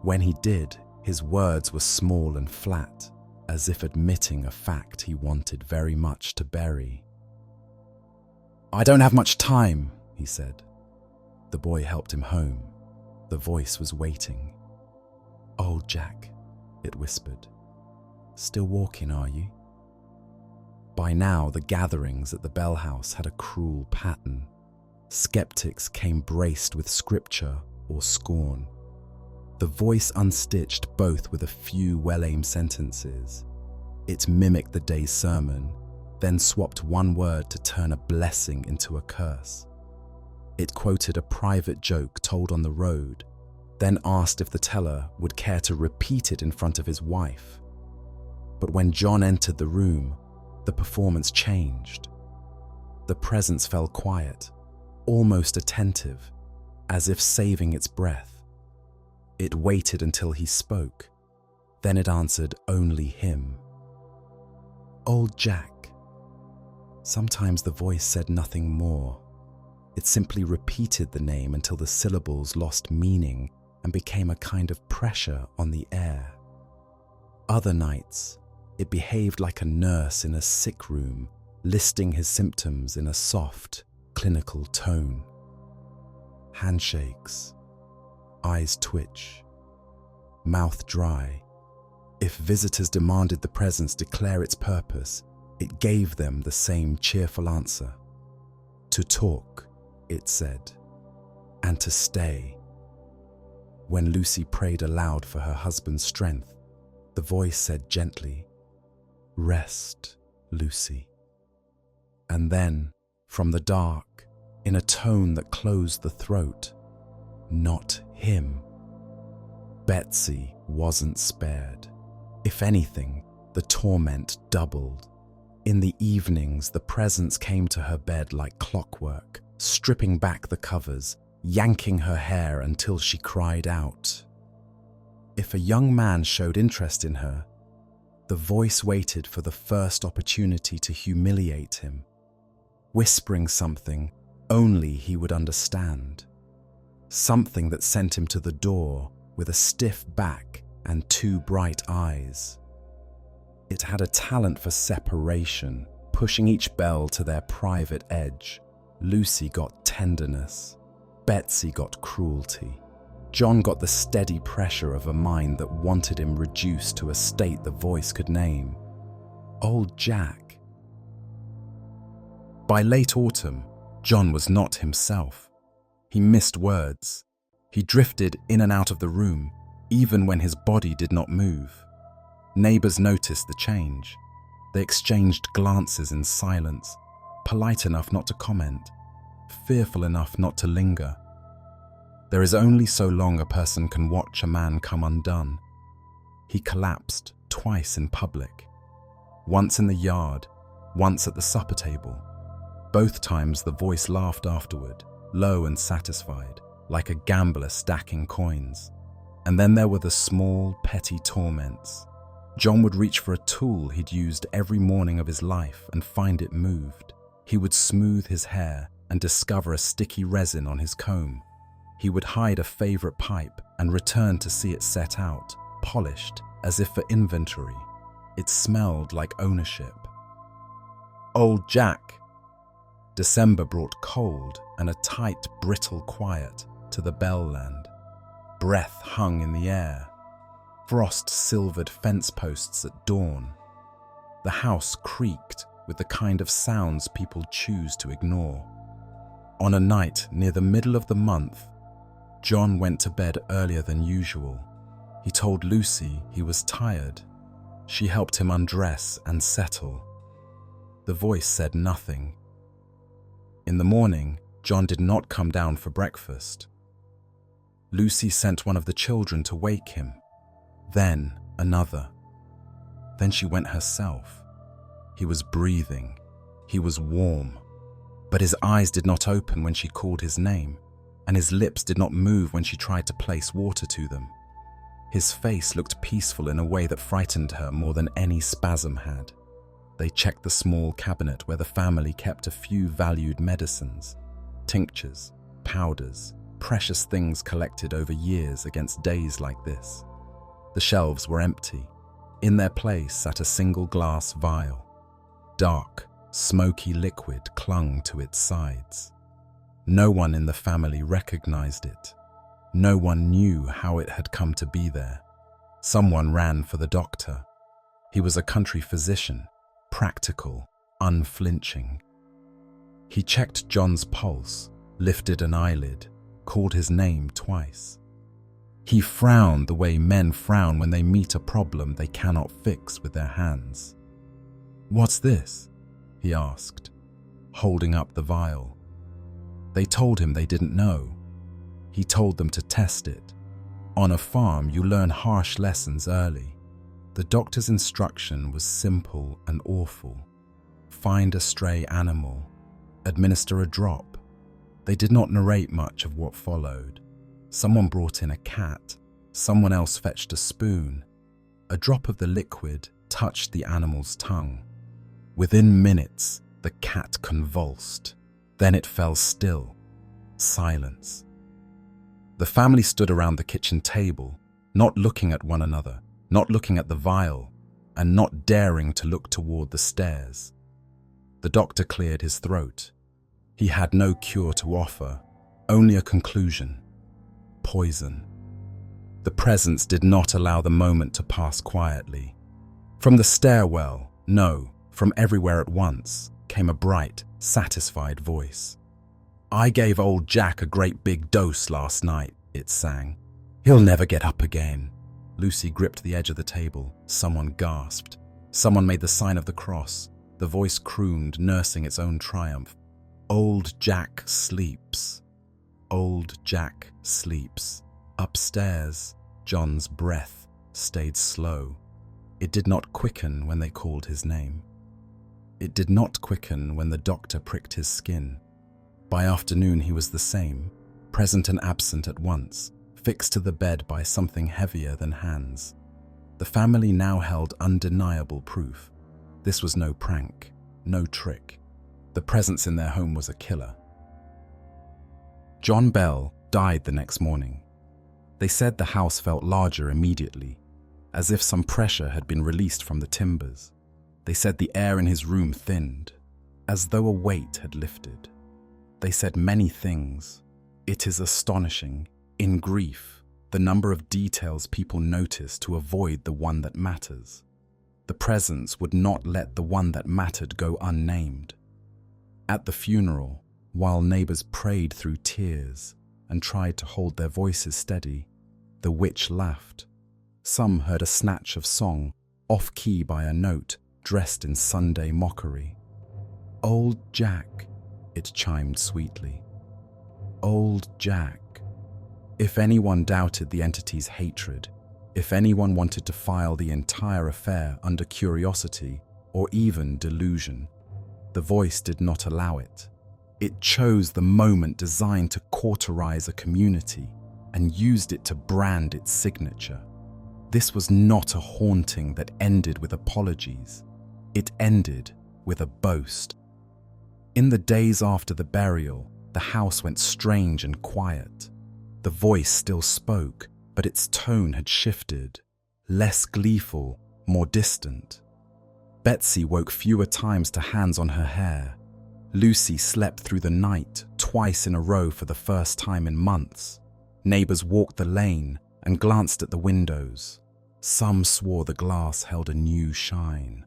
When he did, his words were small and flat, as if admitting a fact he wanted very much to bury. "I don't have much time," he said. The boy helped him home. The voice was waiting. "Old Jack," it whispered. "Still walking, are you?" By now, the gatherings at the Bell House had a cruel pattern. Skeptics came braced with scripture or scorn. The voice unstitched both with a few well-aimed sentences. It mimicked the day's sermon, then swapped one word to turn a blessing into a curse. It quoted a private joke told on the road, then asked if the teller would care to repeat it in front of his wife. But when John entered the room, the performance changed. The presence fell quiet, almost attentive, as if saving its breath. It waited until he spoke. Then it answered only him. "Old Jack." Sometimes the voice said nothing more. It simply repeated the name until the syllables lost meaning and became a kind of pressure on the air. Other nights, it behaved like a nurse in a sick room, listing his symptoms in a soft, clinical tone. Handshakes, eyes twitch, mouth dry. If visitors demanded the presence declare its purpose, it gave them the same cheerful answer. To talk, it said, and to stay. When Lucy prayed aloud for her husband's strength, the voice said gently, "Rest, Lucy." And then, from the dark, in a tone that closed the throat, "Not him." Betsy wasn't spared. If anything, the torment doubled. In the evenings, the presence came to her bed like clockwork, stripping back the covers, yanking her hair until she cried out. If a young man showed interest in her, the voice waited for the first opportunity to humiliate him, whispering something only he would understand. Something that sent him to the door with a stiff back and two bright eyes. It had a talent for separation, pushing each bell to their private edge. Lucy got tenderness. Betsy got cruelty. John got the steady pressure of a mind that wanted him reduced to a state the voice could name. Old Jack. By late autumn, John was not himself. He missed words. He drifted in and out of the room, even when his body did not move. Neighbors noticed the change. They exchanged glances in silence, polite enough not to comment, fearful enough not to linger. There is only so long a person can watch a man come undone. He collapsed twice in public, once in the yard, once at the supper table. Both times the voice laughed afterward, low and satisfied, like a gambler stacking coins. And then there were the small, petty torments. John would reach for a tool he'd used every morning of his life and find it moved. He would smooth his hair and discover a sticky resin on his comb. He would hide a favorite pipe and return to see it set out, polished, as if for inventory. It smelled like ownership. Old Jack. December brought cold and a tight, brittle quiet to the Bell land. Breath hung in the air. Frost silvered fence posts at dawn. The house creaked with the kind of sounds people choose to ignore. On a night near the middle of the month, John went to bed earlier than usual. He told Lucy he was tired. She helped him undress and settle. The voice said nothing. In the morning, John did not come down for breakfast. Lucy sent one of the children to wake him, then another. Then she went herself. He was breathing. He was warm, But his eyes did not open when she called his name, and his lips did not move when she tried to place water to them. His face looked peaceful in a way that frightened her more than any spasm had. They checked the small cabinet where the family kept a few valued medicines, tinctures, powders, precious things collected over years against days like this. The shelves were empty. In their place sat a single glass vial. Dark, smoky liquid clung to its sides. No one in the family recognized it. No one knew how it had come to be there. Someone ran for the doctor. He was a country physician, practical, unflinching. He checked John's pulse, lifted an eyelid, called his name twice. He frowned the way men frown when they meet a problem they cannot fix with their hands. "What's this?" he asked, holding up the vial. They told him they didn't know. He told them to test it. On a farm, you learn harsh lessons early. The doctor's instruction was simple and awful. Find a stray animal. Administer a drop. They did not narrate much of what followed. Someone brought in a cat. Someone else fetched a spoon. A drop of the liquid touched the animal's tongue. Within minutes, the cat convulsed. Then it fell still. Silence. The family stood around the kitchen table, not looking at one another, not looking at the vial, and not daring to look toward the stairs. The doctor cleared his throat. He had no cure to offer, only a conclusion. Poison. The presence did not allow the moment to pass quietly. From the stairwell, no, from everywhere at once, came a bright, satisfied voice. "I gave old Jack a great big dose last night," it sang. "He'll never get up again." Lucy gripped the edge of the table. Someone gasped. Someone made the sign of the cross. The voice crooned, nursing its own triumph. "Old Jack sleeps. Old Jack sleeps." Upstairs, John's breath stayed slow. It did not quicken when they called his name. It did not quicken when the doctor pricked his skin. By afternoon he was the same, present and absent at once, fixed to the bed by something heavier than hands. The family now held undeniable proof. This was no prank, no trick. The presence in their home was a killer. John Bell died the next morning. They said the house felt larger immediately, as if some pressure had been released from the timbers. They said the air in his room thinned, as though a weight had lifted. They said many things. It is astonishing, in grief, the number of details people notice to avoid the one that matters. The presence would not let the one that mattered go unnamed. At the funeral, while neighbors prayed through tears and tried to hold their voices steady, the witch laughed. Some heard a snatch of song, off-key by a note, dressed in Sunday mockery. "Old Jack," it chimed sweetly. "Old Jack." If anyone doubted the entity's hatred, if anyone wanted to file the entire affair under curiosity or even delusion, the voice did not allow it. It chose the moment designed to cauterize a community and used it to brand its signature. This was not a haunting that ended with apologies. It ended with a boast. In the days after the burial, the house went strange and quiet. The voice still spoke, but its tone had shifted, less gleeful, more distant. Betsy woke fewer times to hands on her hair. Lucy slept through the night, twice in a row for the first time in months. Neighbors walked the lane and glanced at the windows. Some swore the glass held a new shine.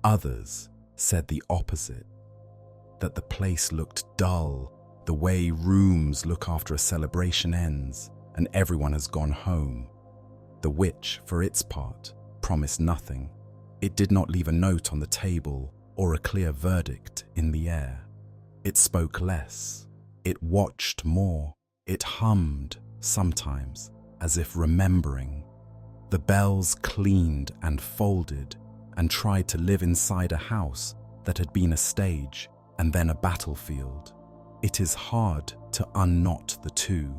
Others said the opposite, that the place looked dull, the way rooms look after a celebration ends and everyone has gone home. The witch, for its part, promised nothing. It did not leave a note on the table or a clear verdict in the air. It spoke less. It watched more. It hummed, sometimes, as if remembering. The bells cleaned and folded and tried to live inside a house that had been a stage, and then a battlefield. It is hard to unknot the two.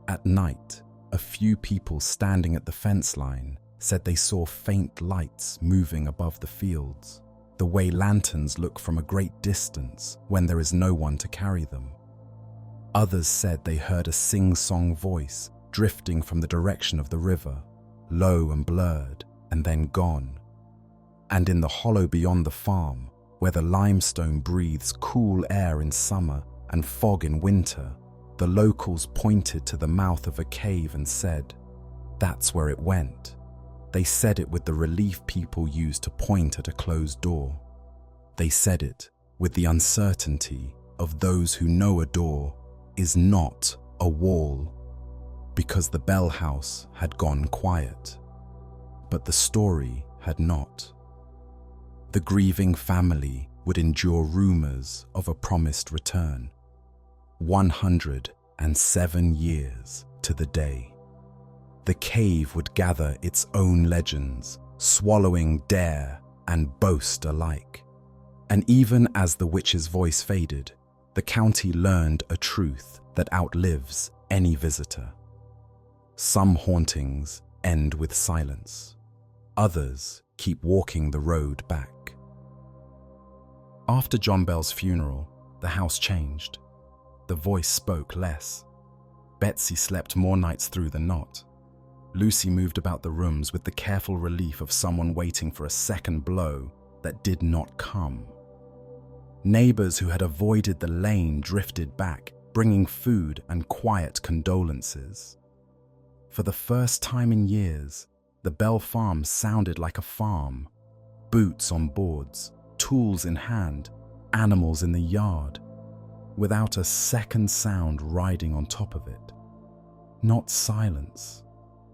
At night, a few people standing at the fence line said they saw faint lights moving above the fields, the way lanterns look from a great distance when there is no one to carry them. Others said they heard a sing-song voice drifting from the direction of the river, low and blurred, and then gone. And in the hollow beyond the farm, where the limestone breathes cool air in summer and fog in winter, the locals pointed to the mouth of a cave and said, "That's where it went." They said it with the relief people use to point at a closed door. They said it with the uncertainty of those who know a door is not a wall, because the bell house had gone quiet, but the story had not. The grieving family would endure rumors of a promised return. 107 years to the day. The cave would gather its own legends, swallowing dare and boast alike. And even as the witch's voice faded, the county learned a truth that outlives any visitor. Some hauntings end with silence. Others keep walking the road back. After John Bell's funeral, the house changed. The voice spoke less. Betsy slept more nights through than not. Lucy moved about the rooms with the careful relief of someone waiting for a second blow that did not come. Neighbors who had avoided the lane drifted back, bringing food and quiet condolences. For the first time in years, the Bell farm sounded like a farm. Boots on boards, tools in hand, animals in the yard, without a second sound riding on top of it. Not silence,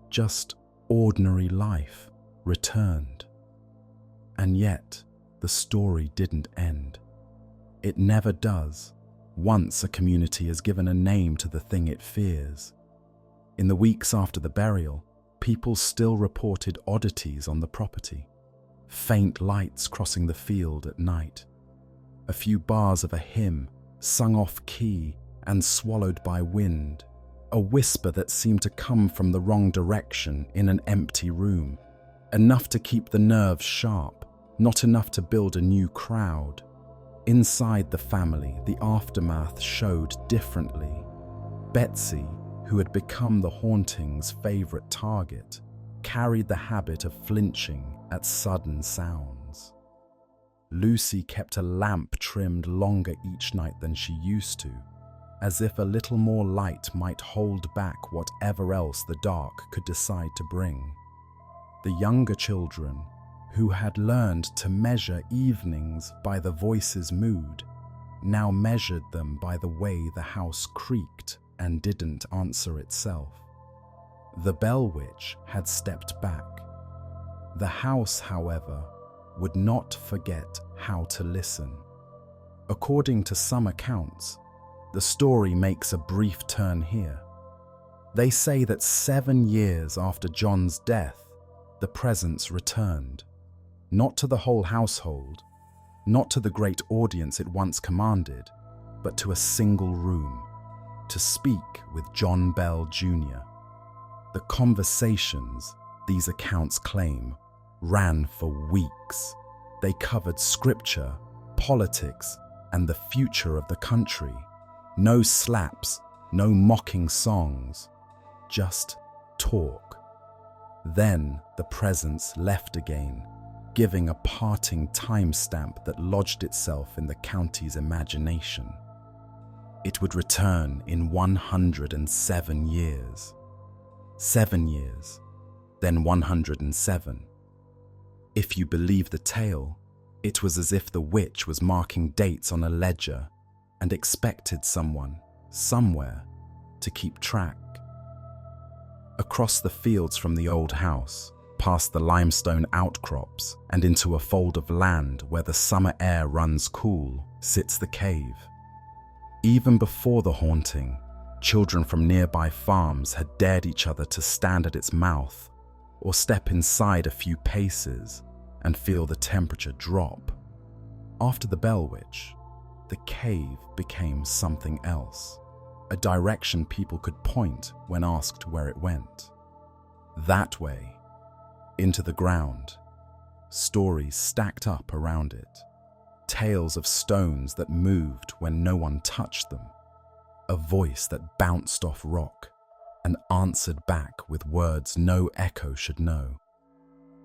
just ordinary life returned. And yet, the story didn't end. It never does, once a community has given a name to the thing it fears. In the weeks after the burial, people still reported oddities on the property. Faint lights crossing the field at night. A few bars of a hymn sung off key and swallowed by wind. A whisper that seemed to come from the wrong direction in an empty room. Enough to keep the nerves sharp, not enough to build a new crowd. Inside the family, the aftermath showed differently. Betsy, who had become the haunting's favorite target, carried the habit of flinching at sudden sounds. Lucy kept a lamp trimmed longer each night than she used to, as if a little more light might hold back whatever else the dark could decide to bring. The younger children, who had learned to measure evenings by the voice's mood, now measured them by the way the house creaked and didn't answer itself. The Bell Witch had stepped back. The house, however, would not forget how to listen. According to some accounts, the story makes a brief turn here. They say that 7 years after John's death, the presence returned. Not to the whole household, not to the great audience it once commanded, but to a single room, to speak with John Bell Jr. The conversations, these accounts claim, ran for weeks. They covered scripture, politics, and the future of the country. No slaps, no mocking songs, just talk. Then the presence left again, giving a parting timestamp that lodged itself in the county's imagination. It would return in 107 years. 7 years, then 107. If you believe the tale, it was as if the witch was marking dates on a ledger and expected someone, somewhere, to keep track. Across the fields from the old house, past the limestone outcrops and into a fold of land where the summer air runs cool, sits the cave. Even before the haunting, children from nearby farms had dared each other to stand at its mouth or step inside a few paces and feel the temperature drop. After the Bell Witch, the cave became something else, a direction people could point when asked where it went. That way, into the ground, stories stacked up around it, tales of stones that moved when no one touched them, a voice that bounced off rock and answered back with words no echo should know,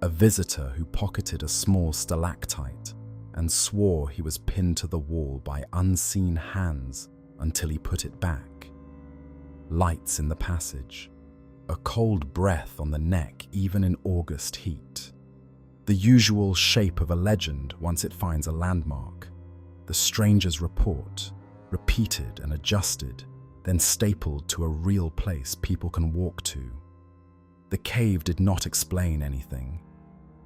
a visitor who pocketed a small stalactite and swore he was pinned to the wall by unseen hands until he put it back, lights in the passage, a cold breath on the neck even in August heat, the usual shape of a legend once it finds a landmark, the stranger's report, repeated and adjusted, then stapled to a real place people can walk to. The cave did not explain anything.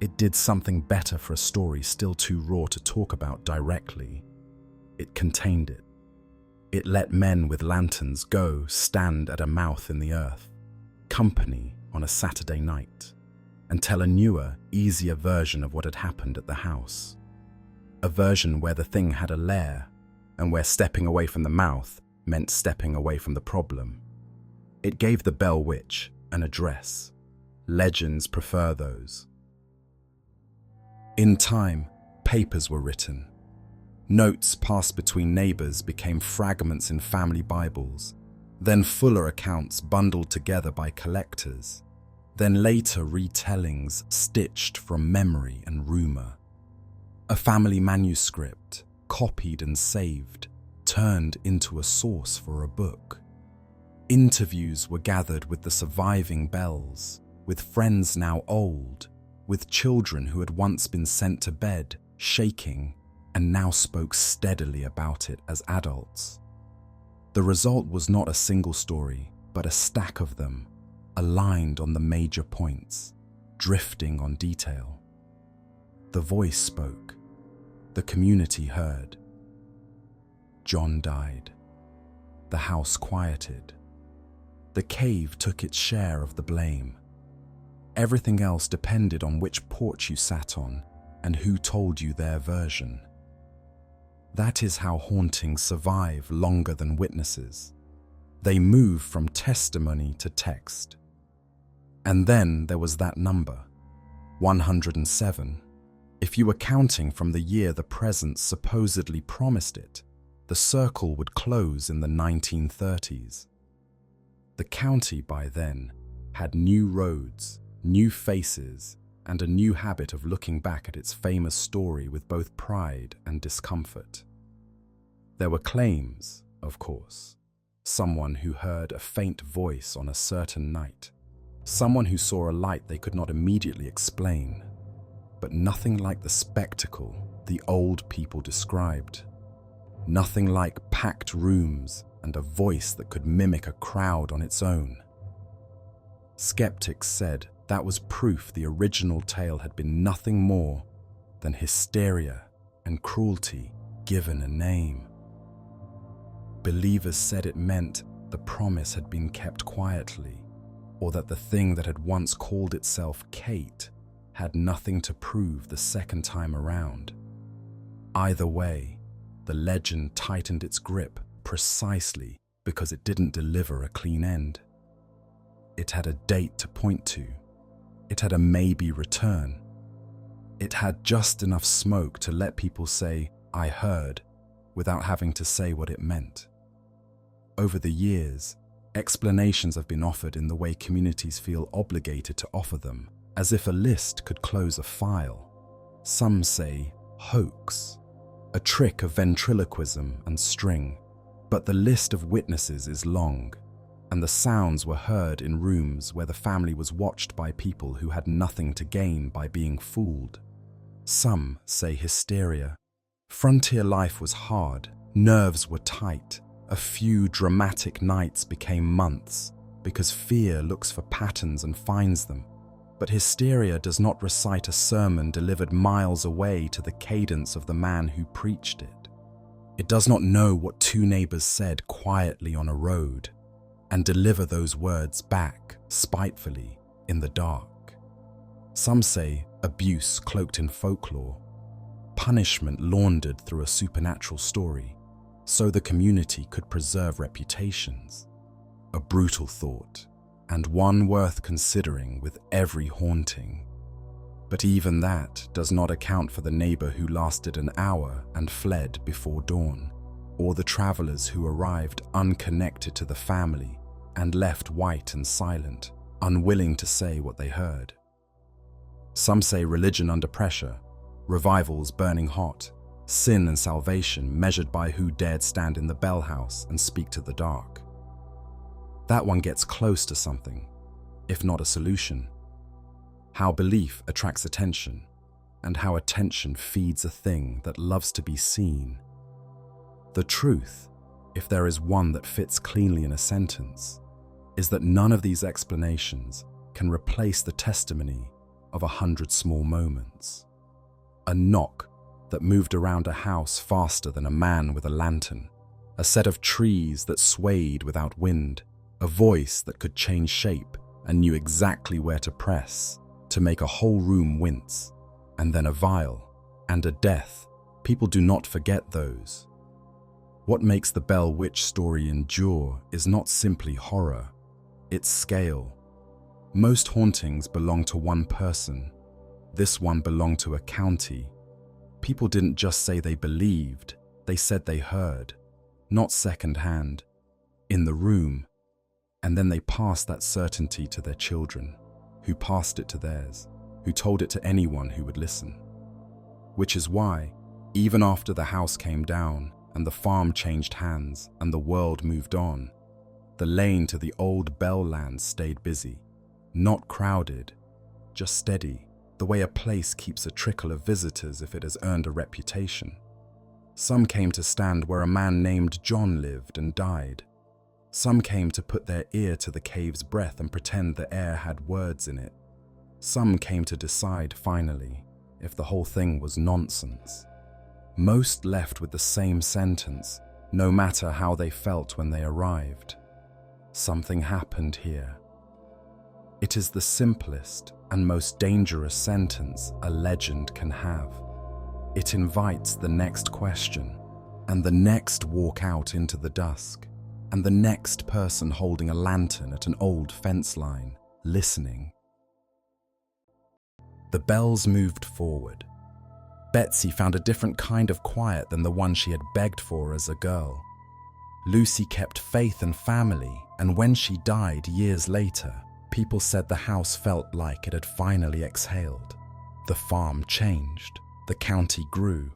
It did something better for a story still too raw to talk about directly. It contained it. It let men with lanterns go stand at a mouth in the earth, company on a Saturday night, and tell a newer, easier version of what had happened at the house. A version where the thing had a lair, and where stepping away from the mouth meant stepping away from the problem. It gave the Bell Witch an address. Legends prefer those. In time, papers were written. Notes passed between neighbors became fragments in family Bibles, then fuller accounts bundled together by collectors, then later retellings stitched from memory and rumor. A family manuscript, copied and saved, turned into a source for a book. Interviews were gathered with the surviving Bells, with friends now old, with children who had once been sent to bed, shaking, and now spoke steadily about it as adults. The result was not a single story, but a stack of them, aligned on the major points, drifting on detail. The voice spoke. The community heard. John died. The house quieted. The cave took its share of the blame. Everything else depended on which porch you sat on and who told you their version. That is how hauntings survive longer than witnesses. They move from testimony to text. And then there was that number, 107. If you were counting from the year the presence supposedly promised it, the circle would close in the 1930s. The county by then had new roads, new faces, and a new habit of looking back at its famous story with both pride and discomfort. There were claims, of course. Someone who heard a faint voice on a certain night. Someone who saw a light they could not immediately explain. But nothing like the spectacle the old people described. Nothing like packed rooms and a voice that could mimic a crowd on its own. Skeptics said that was proof the original tale had been nothing more than hysteria and cruelty given a name. Believers said it meant the promise had been kept quietly, or that the thing that had once called itself Kate had nothing to prove the second time around. Either way, the legend tightened its grip precisely because it didn't deliver a clean end. It had a date to point to. It had a maybe return. It had just enough smoke to let people say, "I heard," without having to say what it meant. Over the years, explanations have been offered in the way communities feel obligated to offer them, as if a list could close a file. Some say hoax, a trick of ventriloquism and string, but the list of witnesses is long, and the sounds were heard in rooms where the family was watched by people who had nothing to gain by being fooled. Some say hysteria. Frontier life was hard, nerves were tight. A few dramatic nights became months because fear looks for patterns and finds them. But hysteria does not recite a sermon delivered miles away to the cadence of the man who preached it. It does not know what two neighbors said quietly on a road and deliver those words back spitefully in the dark. Some say abuse cloaked in folklore, punishment laundered through a supernatural story. so the community could preserve reputations. A brutal thought, and one worth considering with every haunting. But even that does not account for the neighbor who lasted an hour and fled before dawn, or the travelers who arrived unconnected to the family and left white and silent, unwilling to say what they heard. Some say religion under pressure, revivals burning hot, sin and salvation measured by who dared stand in the bell house and speak to the dark. That one gets close to something, if not a solution. How belief attracts attention, and how attention feeds a thing that loves to be seen. The truth, if there is one that fits cleanly in a sentence, is that none of these explanations can replace the testimony of 100 small moments. A knock that moved around a house faster than a man with a lantern, a set of trees that swayed without wind, a voice that could change shape and knew exactly where to press to make a whole room wince, and then a vial and a death. People do not forget those. What makes the Bell Witch story endure is not simply horror, it's scale. Most hauntings belong to one person. This one belonged to a county. People didn't just say they believed, they said they heard, not secondhand, in the room. And then they passed that certainty to their children, who passed it to theirs, who told it to anyone who would listen. Which is why, even after the house came down and the farm changed hands and the world moved on, the lane to the old Bell land stayed busy, not crowded, just steady, the way a place keeps a trickle of visitors if it has earned a reputation. Some came to stand where a man named John lived and died. Some came to put their ear to the cave's breath and pretend the air had words in it. Some came to decide, finally, if the whole thing was nonsense. Most left with the same sentence, no matter how they felt when they arrived. Something happened here. It is the simplest and most dangerous sentence a legend can have. It invites the next question, and the next walk out into the dusk, and the next person holding a lantern at an old fence line, listening. The bells moved forward. Betsy found a different kind of quiet than the one she had begged for as a girl. Lucy kept faith and family, and when she died years later, people said the house felt like it had finally exhaled. The farm changed, the county grew,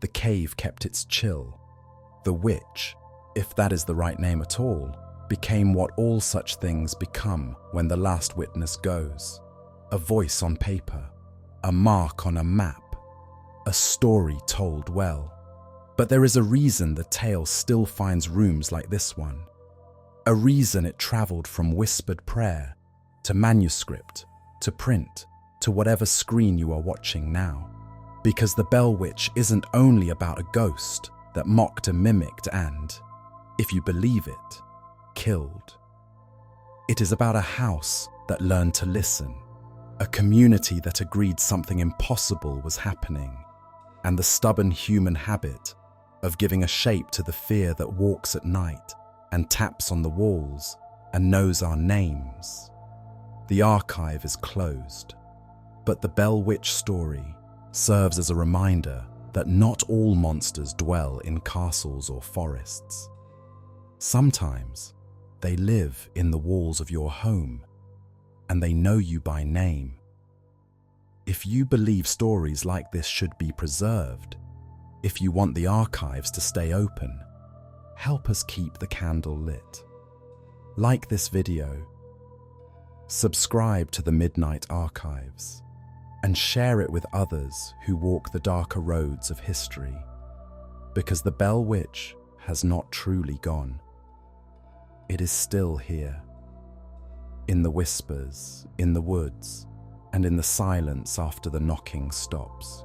the cave kept its chill. The witch, if that is the right name at all, became what all such things become when the last witness goes. A voice on paper, a mark on a map, a story told well. But there is a reason the tale still finds rooms like this one. A reason it traveled from whispered prayer to manuscript, to print, to whatever screen you are watching now. Because the Bell Witch isn't only about a ghost that mocked and mimicked and, if you believe it, killed. It is about a house that learned to listen, a community that agreed something impossible was happening, and the stubborn human habit of giving a shape to the fear that walks at night and taps on the walls and knows our names. The archive is closed, but the Bell Witch story serves as a reminder that not all monsters dwell in castles or forests. Sometimes they live in the walls of your home, and they know you by name. If you believe stories like this should be preserved, if you want the archives to stay open, help us keep the candle lit. Like this video, subscribe to the Midnight Archives, and share it with others who walk the darker roads of history, because the Bell Witch has not truly gone. It is still here, in the whispers, in the woods, and in the silence after the knocking stops.